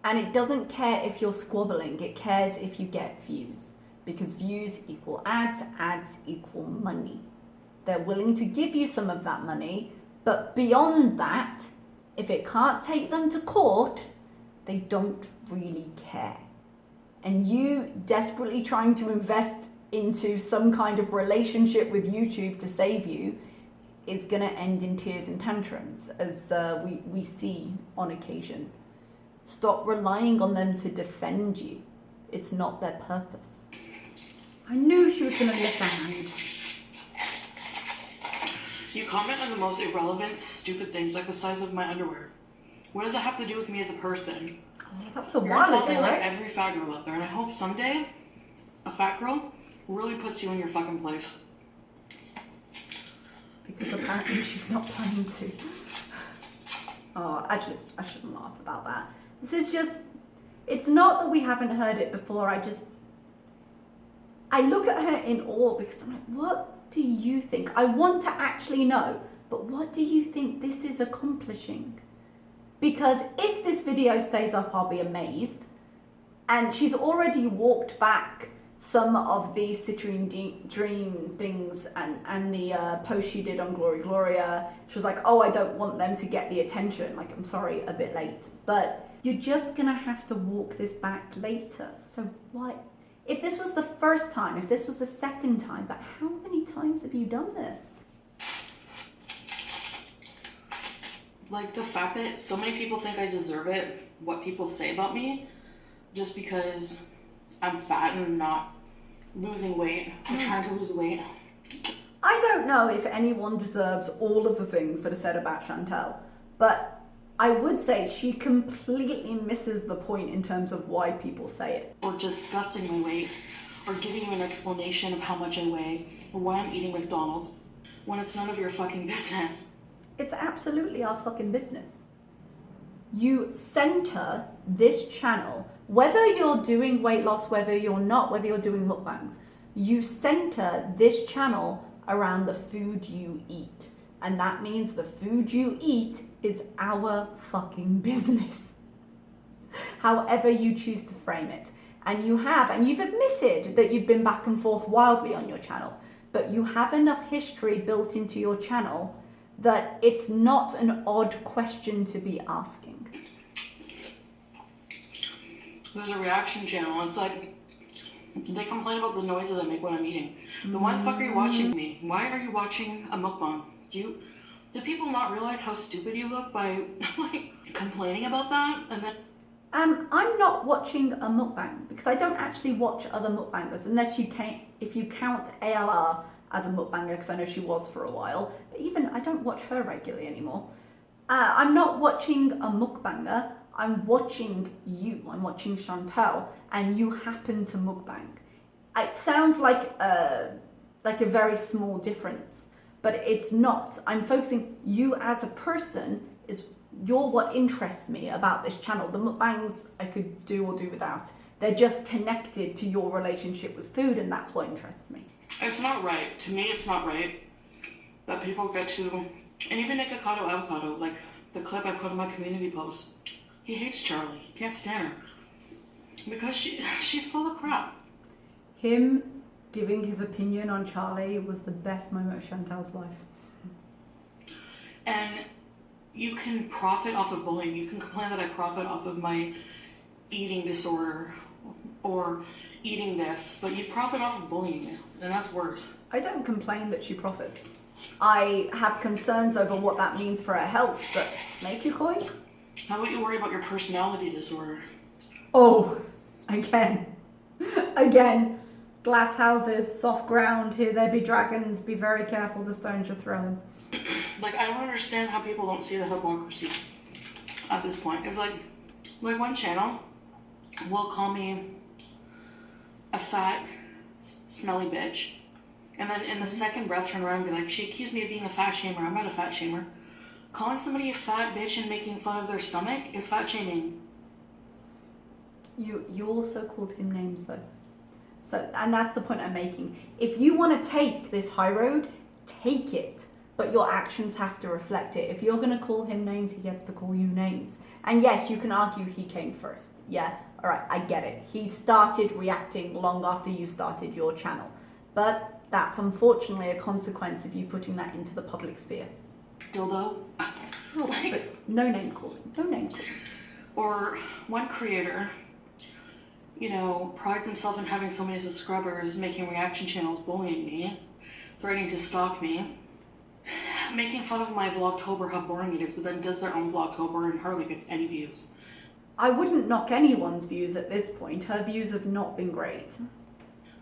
And it doesn't care if you're squabbling, it cares if you get views. Because views equal ads, ads equal money. They're willing to give you some of that money, but beyond that, if it can't take them to court, they don't really care. And you desperately trying to invest into some kind of relationship with YouTube to save you is gonna end in tears and tantrums, as we see on occasion. Stop relying on them to defend you. It's not their purpose. I knew she was gonna lift her hand. You comment on the most irrelevant, stupid things like the size of my underwear. What does that have to do with me as a person? Oh, that was a You're while ago, insulting like right? every fat girl out there, and I hope someday a fat girl really puts you in your fucking place. Because apparently she's not planning to. Oh, actually, I shouldn't laugh about that. This is just, it's not that we haven't heard it before, I look at her in awe because I'm like, what do you think? I want to actually know, but what do you think this is accomplishing? Because if this video stays up, I'll be amazed. And she's already walked back some of the Citrine Dream things and the post she did on Glory Gloria. She was like, oh, I don't want them to get the attention. Like, I'm sorry, a bit late. But you're just gonna have to walk this back later. So what? If this was the first time, if this was the second time, but how many times have you done this? Like, the fact that so many people think I deserve it, what people say about me, just because I'm fat and not losing weight, or trying to lose weight. I don't know if anyone deserves all of the things that are said about Chantal, but I would say she completely misses the point in terms of why people say it. Or discussing my weight, or giving you an explanation of how much I weigh, or why I'm eating McDonald's, when it's none of your fucking business. It's absolutely our fucking business. You center this channel, whether you're doing weight loss, whether you're not, whether you're doing mukbangs, you center this channel around the food you eat. And that means the food you eat is our fucking business. However you choose to frame it. And you've admitted that you've been back and forth wildly on your channel, but you have enough history built into your channel that it's not an odd question to be asking. There's a reaction channel, and it's like, they complain about the noises I make when I'm eating. Then why the fuck are you watching me? Why are you watching a mukbang? Do people not realize how stupid you look by like complaining about that? And then I'm not watching a mukbang because I don't actually watch other mukbangers unless if you count ALR as a mukbanger, because I know she was for a while, but even I don't watch her regularly anymore. I'm not watching a mukbanger, I'm watching you, I'm watching Chantal, and you happen to mukbang. It sounds like a very small difference, but it's not. I'm focusing you as a person, you're what interests me about this channel. The mukbangs I could do or do without. They're just connected to your relationship with food, and that's what interests me. it's not right. To me, it's not right that people get to, and even Nick Avocado, like the clip I put in my community post, he hates Charlie. He can't stand her. Because she's full of crap. Him giving his opinion on Charlie was the best moment of Chantal's life. And you can profit off of bullying. You can complain that I profit off of my eating disorder or eating this, but you profit off of bullying, and that's worse. I don't complain that she profits. I have concerns over what that means for her health, but make your coin. How about you worry about your personality disorder? Oh, again. Glass houses, soft ground, here there be dragons, be very careful the stones you're throwing. Like, I don't understand how people don't see the hypocrisy. at this point. It's like one channel will call me a fat, smelly bitch, and then in the second breath turn around and be like, she accused me of being a fat shamer. I'm not a fat shamer. Calling somebody a fat bitch and making fun of their stomach is fat shaming. You also called him names though. So, and that's the point I'm making. If you want to take this high road, take it. But your actions have to reflect it. If you're going to call him names, he gets to call you names. And yes, you can argue he came first. Yeah, all right, I get it. He started reacting long after you started your channel. But that's unfortunately a consequence of you putting that into the public sphere. Dildo. But no name calling. No name calling. Or one creator, you know, prides himself in having so many subscribers, making reaction channels, bullying me, threatening to stalk me, making fun of my Vlogtober, how boring it is, but then does their own Vlogtober and hardly gets any views. I wouldn't knock anyone's views at this point. Her views have not been great.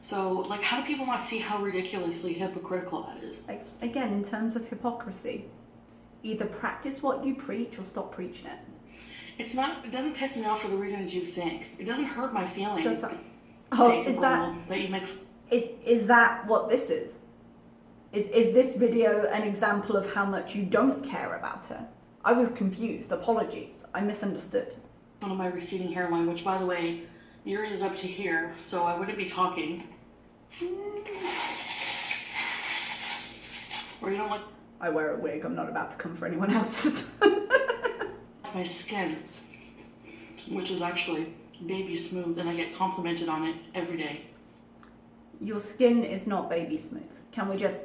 So, like, how do people not see how ridiculously hypocritical that is? Like, again, in terms of hypocrisy, either practice what you preach or stop preaching it. It doesn't piss me off for the reasons you think. It doesn't hurt my feelings. Does that, oh, is that what this is? Is this video an example of how much you don't care about her? I was confused. Apologies. I misunderstood. One of my receding hairline, which, by the way, yours is up to here, so I wouldn't be talking. Or you don't like... I wear a wig. I'm not about to come for anyone else's. my skin, which is actually baby smooth, and I get complimented on it every day. Your skin is not baby smooth. Can we just...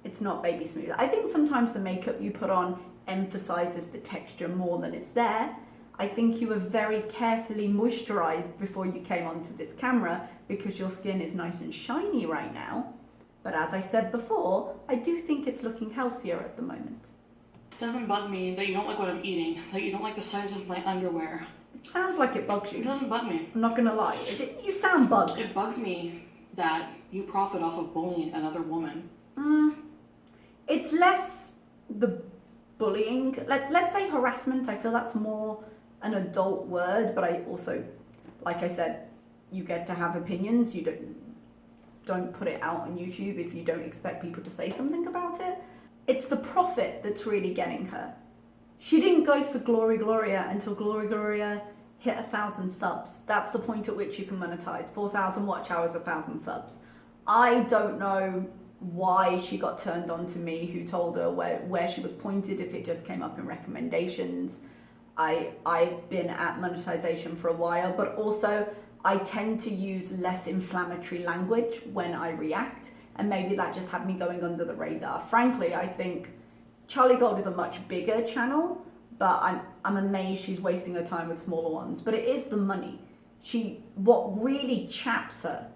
It's not baby smooth. I think sometimes the makeup you put on emphasizes the texture more than it's there. I think you were very carefully moisturized before you came onto this camera because your skin is nice and shiny right now. But as I said before, I do think it's looking healthier at the moment. It doesn't bug me that you don't like what I'm eating, that you don't like the size of my underwear. It sounds like it bugs you. It doesn't bug me. I'm not gonna lie. You sound bugged. It bugs me that you profit off of bullying another woman. It's less the bullying. Let's say harassment. I feel that's more an adult word, but I also, like I said, you get to have opinions. You don't put it out on YouTube if you don't expect people to say something about it. It's the profit that's really getting her. She didn't go for Glory Gloria until Glory Gloria hit 1,000 subs. That's the point at which you can monetize. 4,000 watch hours, 1,000 subs. I don't know why she got turned on to me, who told her where she was pointed, if it just came up in recommendations. I've been at monetization for a while, but also I tend to use less inflammatory language when I react, and maybe that just had me going under the radar. Frankly, I think Charlie Gold is a much bigger channel, but I'm amazed she's wasting her time with smaller ones. But it is the money. What really chaps her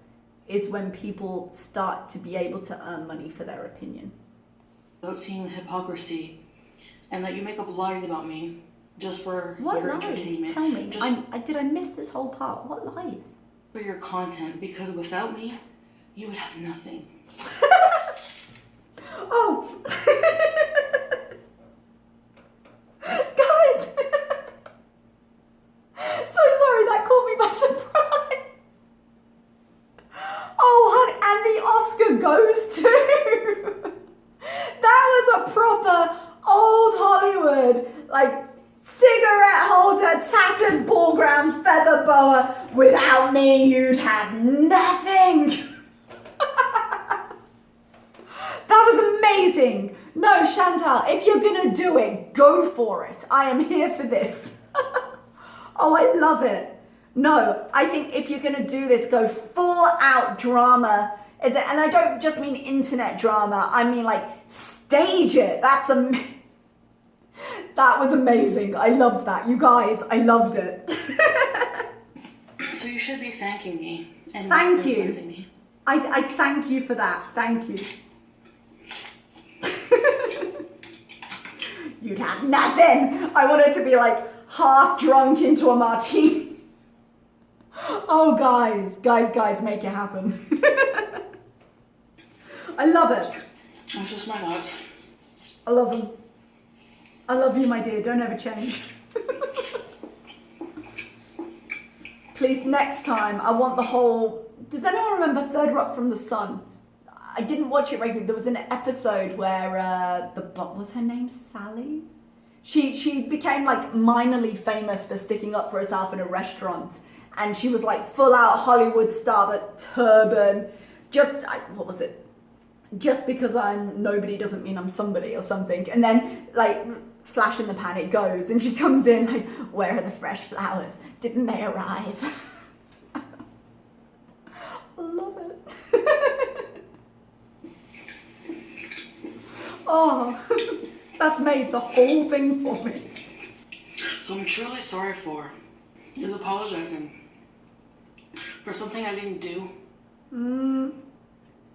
is when people start to be able to earn money for their opinion. Without seeing the hypocrisy, and that you make up lies about me just for what your lies? entertainment. Tell me. Did I miss this whole part? What lies? For your content, because without me, you would have nothing. Oh. Guys. So sorry, that caught me by surprise. Oh, honey, and the Oscar goes to... That was a proper old Hollywood, like, cigarette holder, tattered ball ground, feather boa. Without me, you'd have nothing. That was amazing. No, Chantal, if you're gonna do it, go for it. I am here for this. Oh, I love it. No, I think if you're gonna do this, go full out drama. And I don't just mean internet drama. I mean like stage it. That was amazing. I loved that. You guys, I loved it. So you should be thanking me and thank not criticizing me. I thank you for that. Thank you. You'd have nothing. I wanted to be like half drunk into a martini. Oh, guys, make it happen. I love it. That's just my thoughts. I love them. I love you, my dear. Don't ever change. Please, next time, I want the whole... Does anyone remember Third Rock from the Sun? I didn't watch it regularly. There was an episode where what was her name? Sally? She became like minorly famous for sticking up for herself in a restaurant. And she was like full out Hollywood star, but turban. What was it? Just because I'm nobody doesn't mean I'm somebody or something. And then like flash in the pan it goes. And she comes in like, where are the fresh flowers? Didn't they arrive? I love it. Oh, that's made the whole thing for me. So I'm truly sorry for is apologizing for something I didn't do.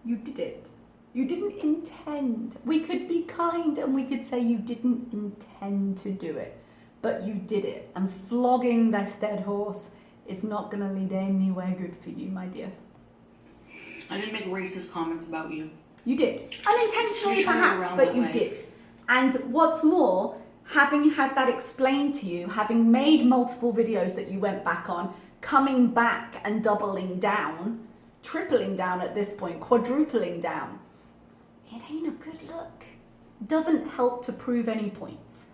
You did it. You didn't intend. We could be kind and we could say you didn't intend to do it, but you did it. And flogging this dead horse is not going to lead anywhere good for you, my dear. I didn't make racist comments about you. You did. Unintentionally perhaps, but you did. And what's more, having had that explained to you, having made multiple videos that you went back on, coming back and doubling down, tripling down at this point, quadrupling down, it ain't a good look. Doesn't help to prove any points.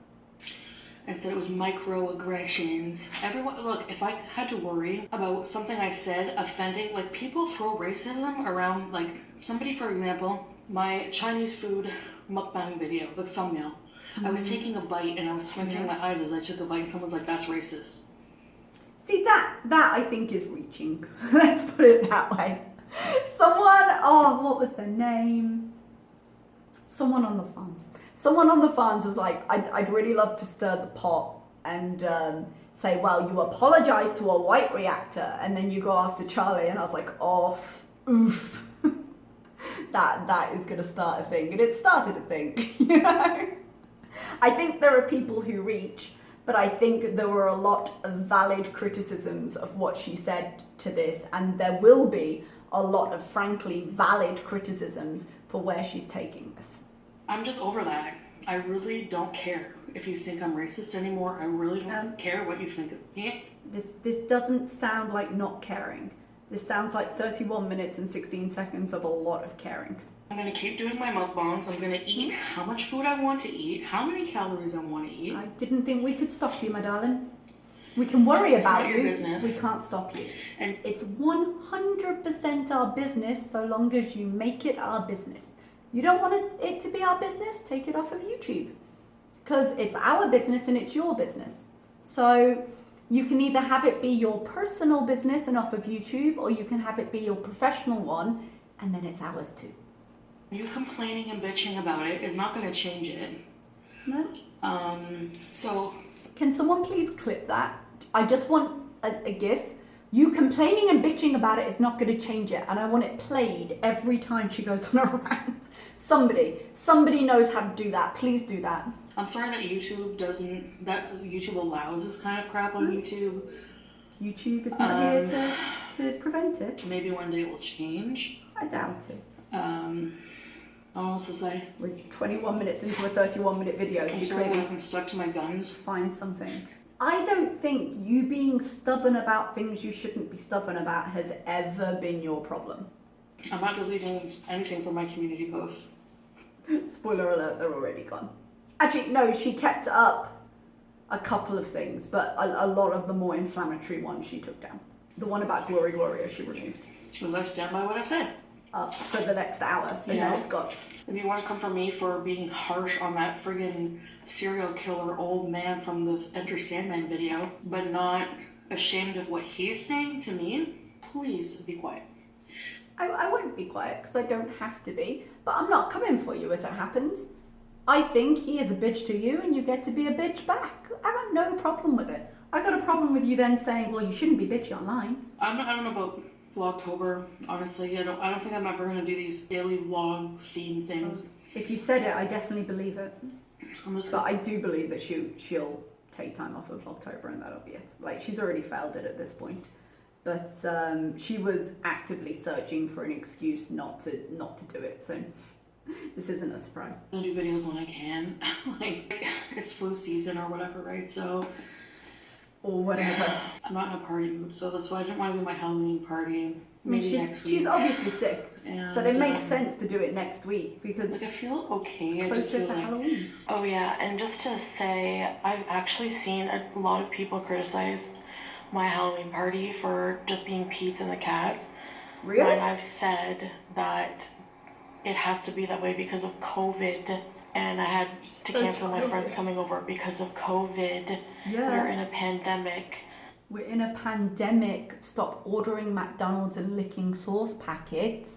I said it was microaggressions. Everyone, look, if I had to worry about something I said offending, like people throw racism around, like somebody, for example, my Chinese food mukbang video, the thumbnail. I was taking a bite and I was squinting my eyes as I took a bite and someone's like, that's racist. See, that I think is reaching. Let's put it that way. What was their name? Someone on the farms was like, I'd really love to stir the pot and say, well, you apologize to a white reactor and then you go after Charlie. And I was like, oh, oof. that is going to start a thing. And it started a thing, you know? I think there are people who reach, but I think there were a lot of valid criticisms of what she said to this, and there will be a lot of frankly valid criticisms for where she's taking this. I'm just over that. I really don't care if you think I'm racist anymore. I really don't care what you think of me. This doesn't sound like not caring. This sounds like 31 minutes and 16 seconds of a lot of caring. I'm going to keep doing my mukbangs. I'm going to eat how much food I want to eat, how many calories I want to eat. I didn't think we could stop you, my darling. We can worry about you. It's not your business. We can't stop you. And it's 100% our business so long as you make it our business. You don't want it to be our business? Take it off of YouTube. Because it's our business and it's your business. So you can either have it be your personal business and off of YouTube, or you can have it be your professional one and then it's ours too. You complaining and bitching about it is not going to change it. No. So... Can someone please clip that? I just want a GIF. You complaining and bitching about it is not going to change it. And I want it played every time she goes on a rant. Somebody knows how to do that. Please do that. I'm sorry that YouTube allows this kind of crap on YouTube. YouTube is not here to prevent it. Maybe one day it will change. I doubt it. What else to say? We're 21 minutes into a 31-minute video. I'm sorry I'm stuck to my guns. Find something. I don't think you being stubborn about things you shouldn't be stubborn about has ever been your problem. I'm not deleting anything from my community post. Spoiler alert, they're already gone. Actually, no, she kept up a couple of things, but a lot of the more inflammatory ones she took down. The one about Glory Gloria she removed. Because I stand by what I said. Up for the next hour, and then it's gone. If you want to come for me for being harsh on that friggin' serial killer old man from the Enter Sandman video, but not ashamed of what he's saying to me, please be quiet. I won't be quiet because I don't have to be, but I'm not coming for you as it happens. I think he is a bitch to you and you get to be a bitch back. I got no problem with it. I got a problem with you then saying, well, you shouldn't be bitchy online. I don't know about Vlogtober, honestly. I don't think I'm ever going to do these daily vlog theme things. If you said it, I definitely believe it. But I do believe that she'll take time off of Vlogtober and that'll be it. Like, she's already failed it at this point. But she was actively searching for an excuse not to do it. So This isn't a surprise. I'll do videos when I can. Like, it's flu season or whatever, right? So, or whatever. I'm not in a party mood, so that's why I didn't want to do my Halloween party. Maybe next week. She's obviously sick, and, but it makes sense to do it next week because like I feel okay. It's closer to Halloween. Oh yeah, and just to say, I've actually seen a lot of people criticize my Halloween party for just being Pete's and the cats. Really? When I've said that it has to be that way because of COVID, and I had to cancel my friends coming over because of COVID. Yeah. We're in a pandemic. We're in a pandemic. Stop ordering McDonald's and licking sauce packets.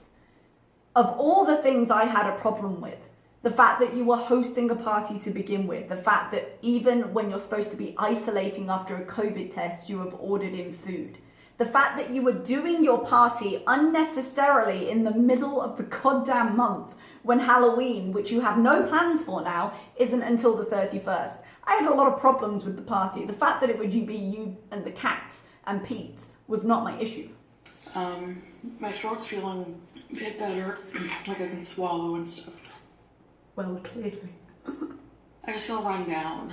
Of all the things I had a problem with, the fact that you were hosting a party to begin with, the fact that even when you're supposed to be isolating after a COVID test, you have ordered in food. The fact that you were doing your party unnecessarily in the middle of the goddamn month when Halloween, which you have no plans for now, isn't until the 31st. I had a lot of problems with the party. The fact that it would be you and the cats and Pete was not my issue. My throat's feeling a bit better, like I can swallow and stuff. Well, clearly. I just feel run down.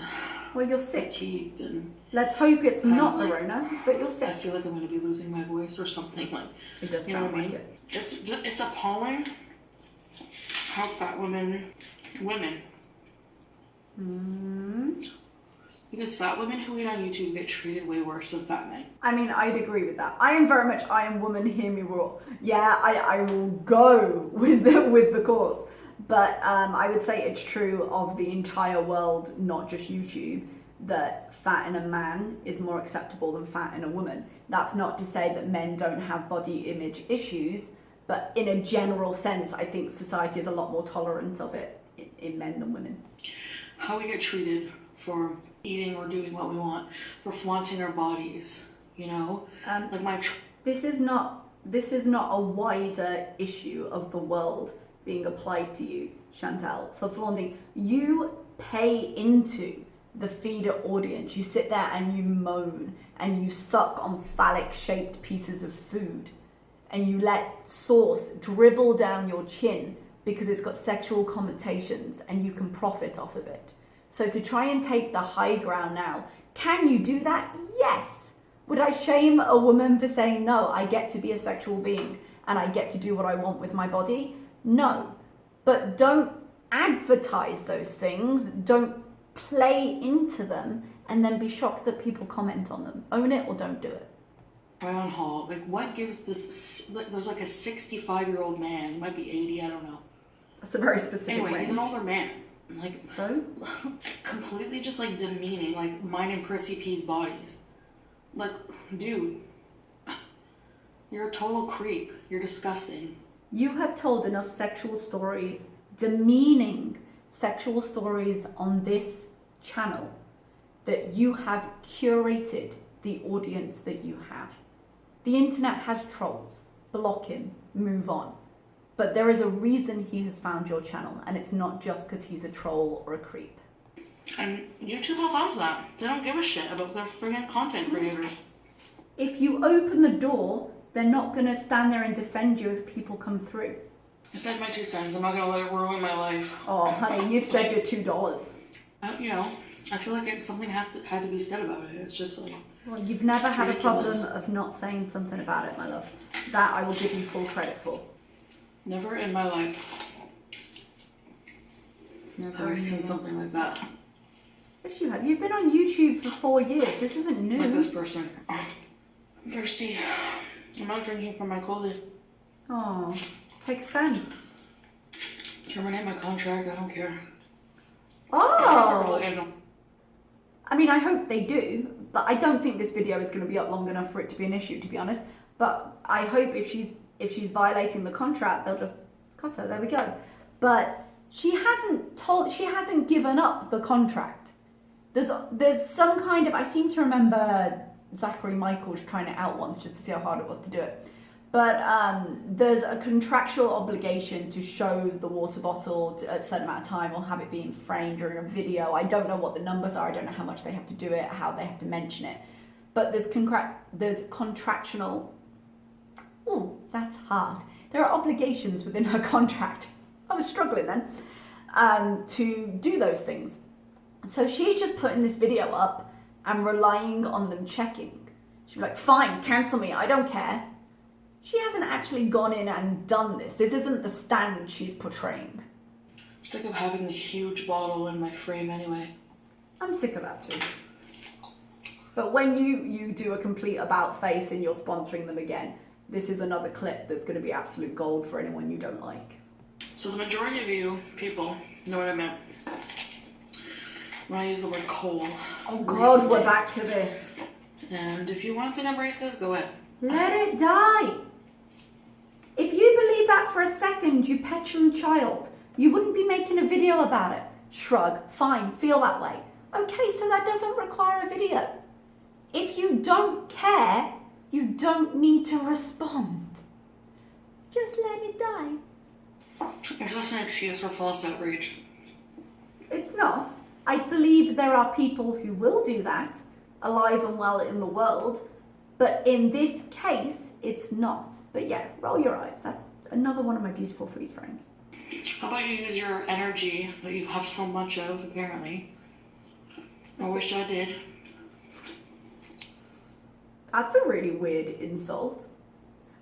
Well, you're sick. Fatigued and let's hope it's not the Rona, but you're sick. I feel like I'm going to be losing my voice or something. Like, it does sound like it. It's appalling how fat women. Because fat women who eat on YouTube get treated way worse than fat men. I mean, I'd agree with that. I am very much I am woman, hear me roar. Yeah, I will go with the cause. But I would say it's true of the entire world, not just YouTube, that fat in a man is more acceptable than fat in a woman. That's not to say that men don't have body image issues, but in a general sense, I think society is a lot more tolerant of it in men than women. How we get treated for eating or doing what we want, for flaunting our bodies, you know? Like my... This is not a wider issue of the world being applied to you, Chantal, for flaunting. You pay into the feeder audience. You sit there and you moan and you suck on phallic shaped pieces of food and you let sauce dribble down your chin because it's got sexual connotations and you can profit off of it. So to try and take the high ground now, can you do that? Yes. Would I shame a woman for saying, no, I get to be a sexual being and I get to do what I want with my body? No. But don't advertise those things. Don't play into them and then be shocked that people comment on them. Own it or don't do it. Brown Hall, like what gives this, there's like a 65-year-old man, he might be 80, I don't know. That's a very specific Anyway, range. he's an older man. Like, so? Completely just like demeaning, like mine and Prissy P's bodies. Like, dude, you're a total creep. You're disgusting. You have told enough sexual stories, demeaning sexual stories on this channel that you have curated the audience that you have. The internet has trolls. Block him, move on. But there is a reason he has found your channel, and it's not just because he's a troll or a creep. And YouTube allows that. They don't give a shit about their friggin' content creators. If you open the door, they're not going to stand there and defend you if people come through. I said my 2 cents. I'm not going to let it ruin my life. Oh, honey, you've said your $2. You know, I feel like something had to be said about it. It's just like... Well, you've never had a problem of not saying something about it, my love. That I will give you full credit for. Never in my life have I seen something like that. Yes, you have. You've been on YouTube for 4 years. This isn't new. Like this person. I'm thirsty. I'm not drinking from my clothing. Oh, take a stand. Terminate my contract. I don't care. Oh! I mean, I hope they do, but I don't think this video is going to be up long enough for it to be an issue, to be honest. But I hope if she's violating the contract, they'll just cut her. There we go. But she hasn't given up the contract. There's some kind of, I seem to remember Zachary Michaels trying it out once just to see how hard it was to do it. But there's a contractual obligation to show the water bottle at a certain amount of time or have it being framed during a video. I don't know what the numbers are. I don't know how much they have to do it, how they have to mention it. But there's contractual... Oh, that's hard. There are obligations within her contract. I was struggling then to do those things. So she's just putting this video up and relying on them checking. She'd be like, fine, cancel me, I don't care. She hasn't actually gone in and done this. This isn't the stand she's portraying. I'm sick of having the huge bottle in my frame anyway. I'm sick of that too. But when you do a complete about face and you're sponsoring them again, this is another clip that's going to be absolute gold for anyone you don't like. So the majority of you people know what I meant when I use the word coal. Oh God, we're back to this. And if you want to think I'm racist, go ahead. Let it die. If you believe that for a second, you petulant child, you wouldn't be making a video about it. Shrug, fine, feel that way. Okay, so that doesn't require a video. If you don't care, you don't need to respond. Just let it die. Is this an excuse for false outrage? It's not. I believe there are people who will do that, alive and well in the world, but in this case, it's not. But yeah, roll your eyes. That's another one of my beautiful freeze frames. How about you use your energy that you have so much of, apparently? I wish I did. That's a really weird insult.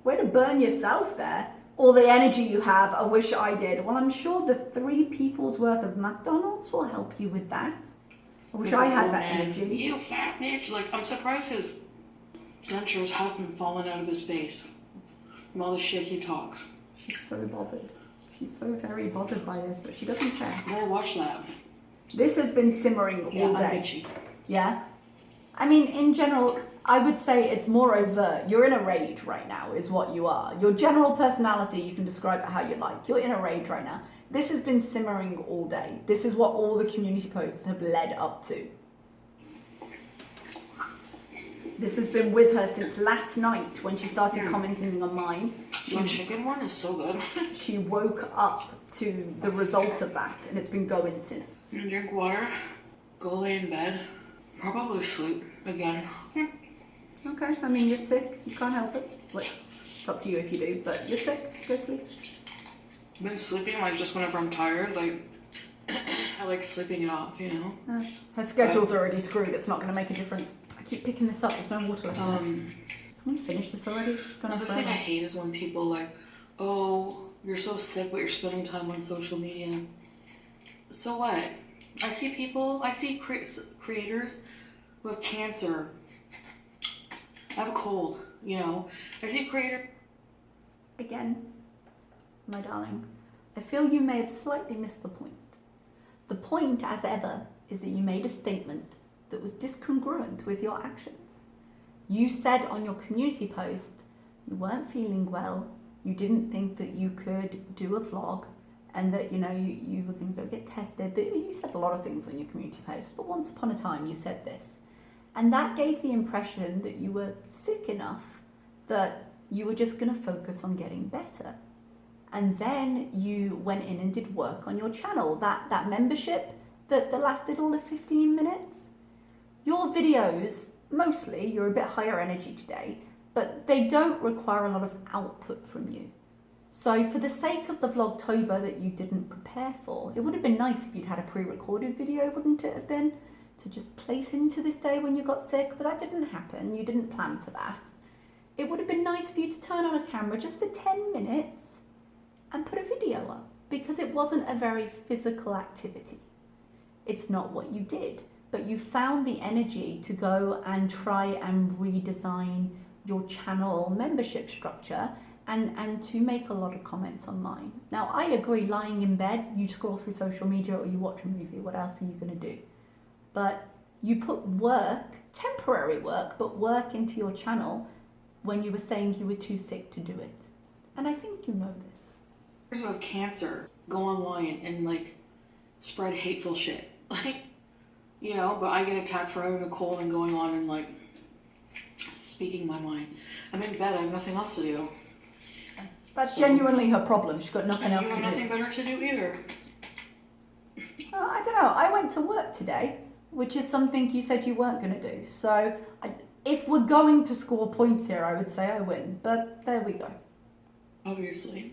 Way to burn yourself there. All the energy you have, I wish I did. Well, I'm sure the 3 people's worth of McDonald's will help you with that. I wish I had that energy. You fat bitch. Like, I'm surprised his dentures haven't fallen out of his face from all the shit he talks. She's so bothered. She's so very bothered by this, but she doesn't care. Better watch that. This has been simmering all day. I'm bitchy. Yeah? I mean, in general, I would say it's more overt. You're in a rage right now, is what you are. Your general personality, you can describe it how you like. You're in a rage right now. This has been simmering all day. This is what all the community posts have led up to. This has been with her since last night when she started commenting on mine. The chicken one is so good. She woke up to the result of that, and it's been going since. You drink water, go lay in bed, probably sleep again. Okay, I mean, you're sick, you can't help it. Like, it's up to you if you do, but you're sick, go sleep. I've been sleeping like just whenever I'm tired, like I like sleeping it off, you know? Her schedule's already screwed, it's not going to make a difference. I keep picking this up, there's no water left in it. Can we finish this already? It's gone on Another forever. thing I hate is when people like, oh, you're so sick but you're spending time on social media. So what? I see people, creators who have cancer. I have a cold, you know. I see creator. Again, my darling, I feel you may have slightly missed the point. The point, as ever, is that you made a statement that was discongruent with your actions. You said on your community post you weren't feeling well, you didn't think that you could do a vlog, and that, you know, you were going to go get tested. You said a lot of things on your community post, but once upon a time you said this. And that gave the impression that you were sick enough that you were just going to focus on getting better. And then you went in and did work on your channel. That membership that lasted all of 15 minutes. Your videos, mostly, you're a bit higher energy today, but they don't require a lot of output from you. So for the sake of the Vlogtober that you didn't prepare for, it would have been nice if you'd had a pre-recorded video, wouldn't it have been? To just place into this day when you got sick, but that didn't happen. You didn't plan for that. It would have been nice for you to turn on a camera just for 10 minutes and put a video up, because it wasn't a very physical activity. It's not what you did, but you found the energy to go and try and redesign your channel membership structure and to make a lot of comments online. Now, I agree, lying in bed, you scroll through social media or you watch a movie, what else are you going to do? But you put work, temporary work, but work into your channel when you were saying you were too sick to do it. And I think you know this. People who have cancer go online and like spread hateful shit. Like, you know, but I get attacked for having a cold and going on and like speaking my mind. I'm in bed, I have nothing else to do. That's genuinely her problem. She's got nothing else to do. You have nothing better to do either. I don't know. I went to work today, which is something you said you weren't going to do. So if we're going to score points here, I would say I win. But there we go. Obviously.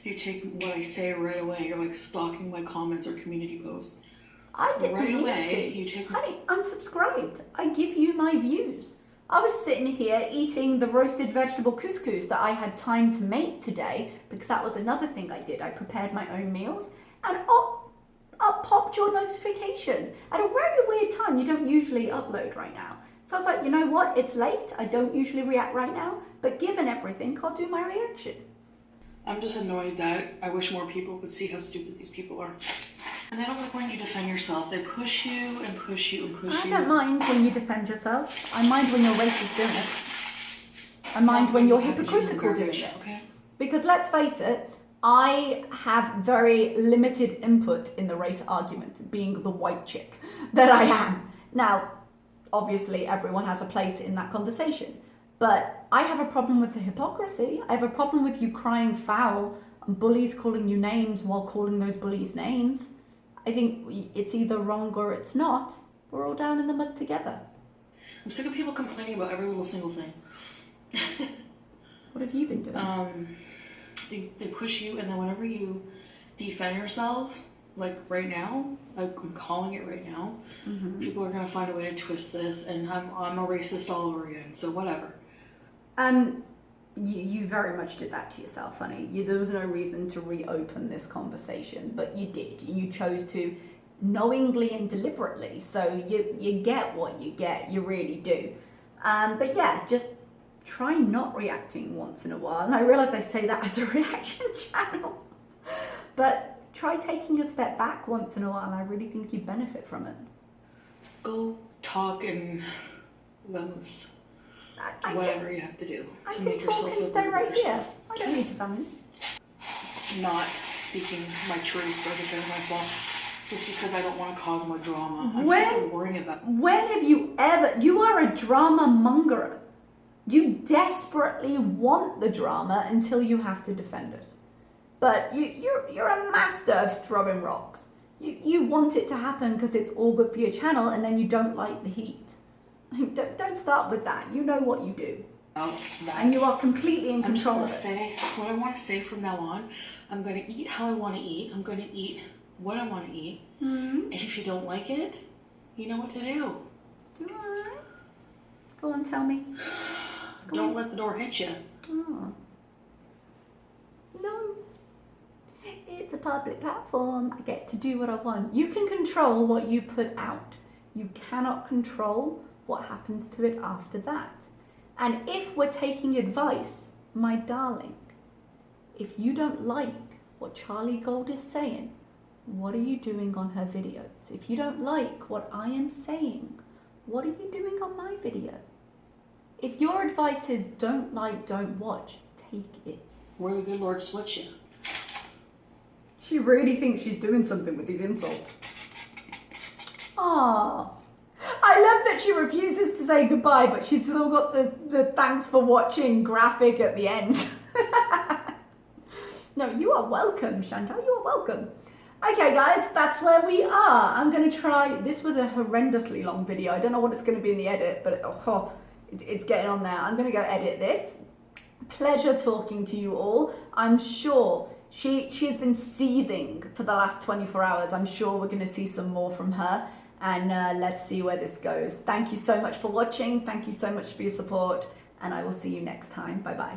You take what I say right away. You're like stalking my comments or community posts. I didn't Right need away, to. you take... Honey, I'm subscribed. I give you my views. I was sitting here eating the roasted vegetable couscous that I had time to make today, because that was another thing I did. I prepared my own meals, and up popped your notification at a very weird time. You don't usually upload right now. So I was like, you know what? It's late. I don't usually react right now, but given everything, I'll do my reaction. I'm just annoyed that I wish more people would see how stupid these people are. And they don't like when you defend yourself. They push you and push you and push you. I don't mind when you defend yourself. I mind when you're racist doing it. I mind when you're hypocritical doing it. Okay. Because let's face it, I have very limited input in the race argument, being the white chick that I am. Now, obviously, everyone has a place in that conversation. But I have a problem with the hypocrisy. I have a problem with you crying foul and bullies calling you names while calling those bullies names. I think it's either wrong or it's not. We're all down in the mud together. I'm sick of people complaining about every little single thing. What have you been doing? They push you, and then whenever you defend yourself, like right now, like I'm calling it right now, people are gonna find a way to twist this, and I'm a racist all over again. So whatever. You very much did that to yourself, honey. There was no reason to reopen this conversation, but you did. You chose to knowingly and deliberately. So you get what you get. You really do. But yeah, just try not reacting once in a while. And I realize I say that as a reaction channel, but try taking a step back once in a while. And I really think you benefit from it. Go talk and vamos. Whatever you have to do. I can talk and stay right here. I don't need to vamos. Not speaking my truth or defending myself just because I don't want to cause more drama. I'm sick of worrying about. When have you ever? You are a drama monger. You desperately want the drama until you have to defend it. But you're a master of throwing rocks. You want it to happen because it's all good for your channel, and then you don't like the heat. Don't start with that. You know what you do. And you are completely in control of it. Say what I want to say from now on. I'm going to eat how I want to eat. I'm going to eat what I want to eat. And if you don't like it, you know what to do. Do I? Go on, tell me. Don't let the door hit you. Oh. No. It's a public platform. I get to do what I want. You can control what you put out. You cannot control what happens to it after that. And if we're taking advice, my darling, if you don't like what Charlie Gold is saying, what are you doing on her videos? If you don't like what I am saying, what are you doing on my video? If your advice is don't like, don't watch, take it. Where the good Lord splits you. She really thinks she's doing something with these insults. Aww. I love that she refuses to say goodbye, but she's still got the thanks for watching graphic at the end. No, you are welcome, Chantal. You are welcome. Okay, guys, that's where we are. I'm going to try. This was a horrendously long video. I don't know what it's going to be in the edit, but it's getting on there. I'm going to go edit this. Pleasure talking to you all. I'm sure she has been seething for the last 24 hours. I'm sure we're going to see some more from her. And let's see where this goes. Thank you so much for watching. Thank you so much for your support. And I will see you next time. Bye-bye.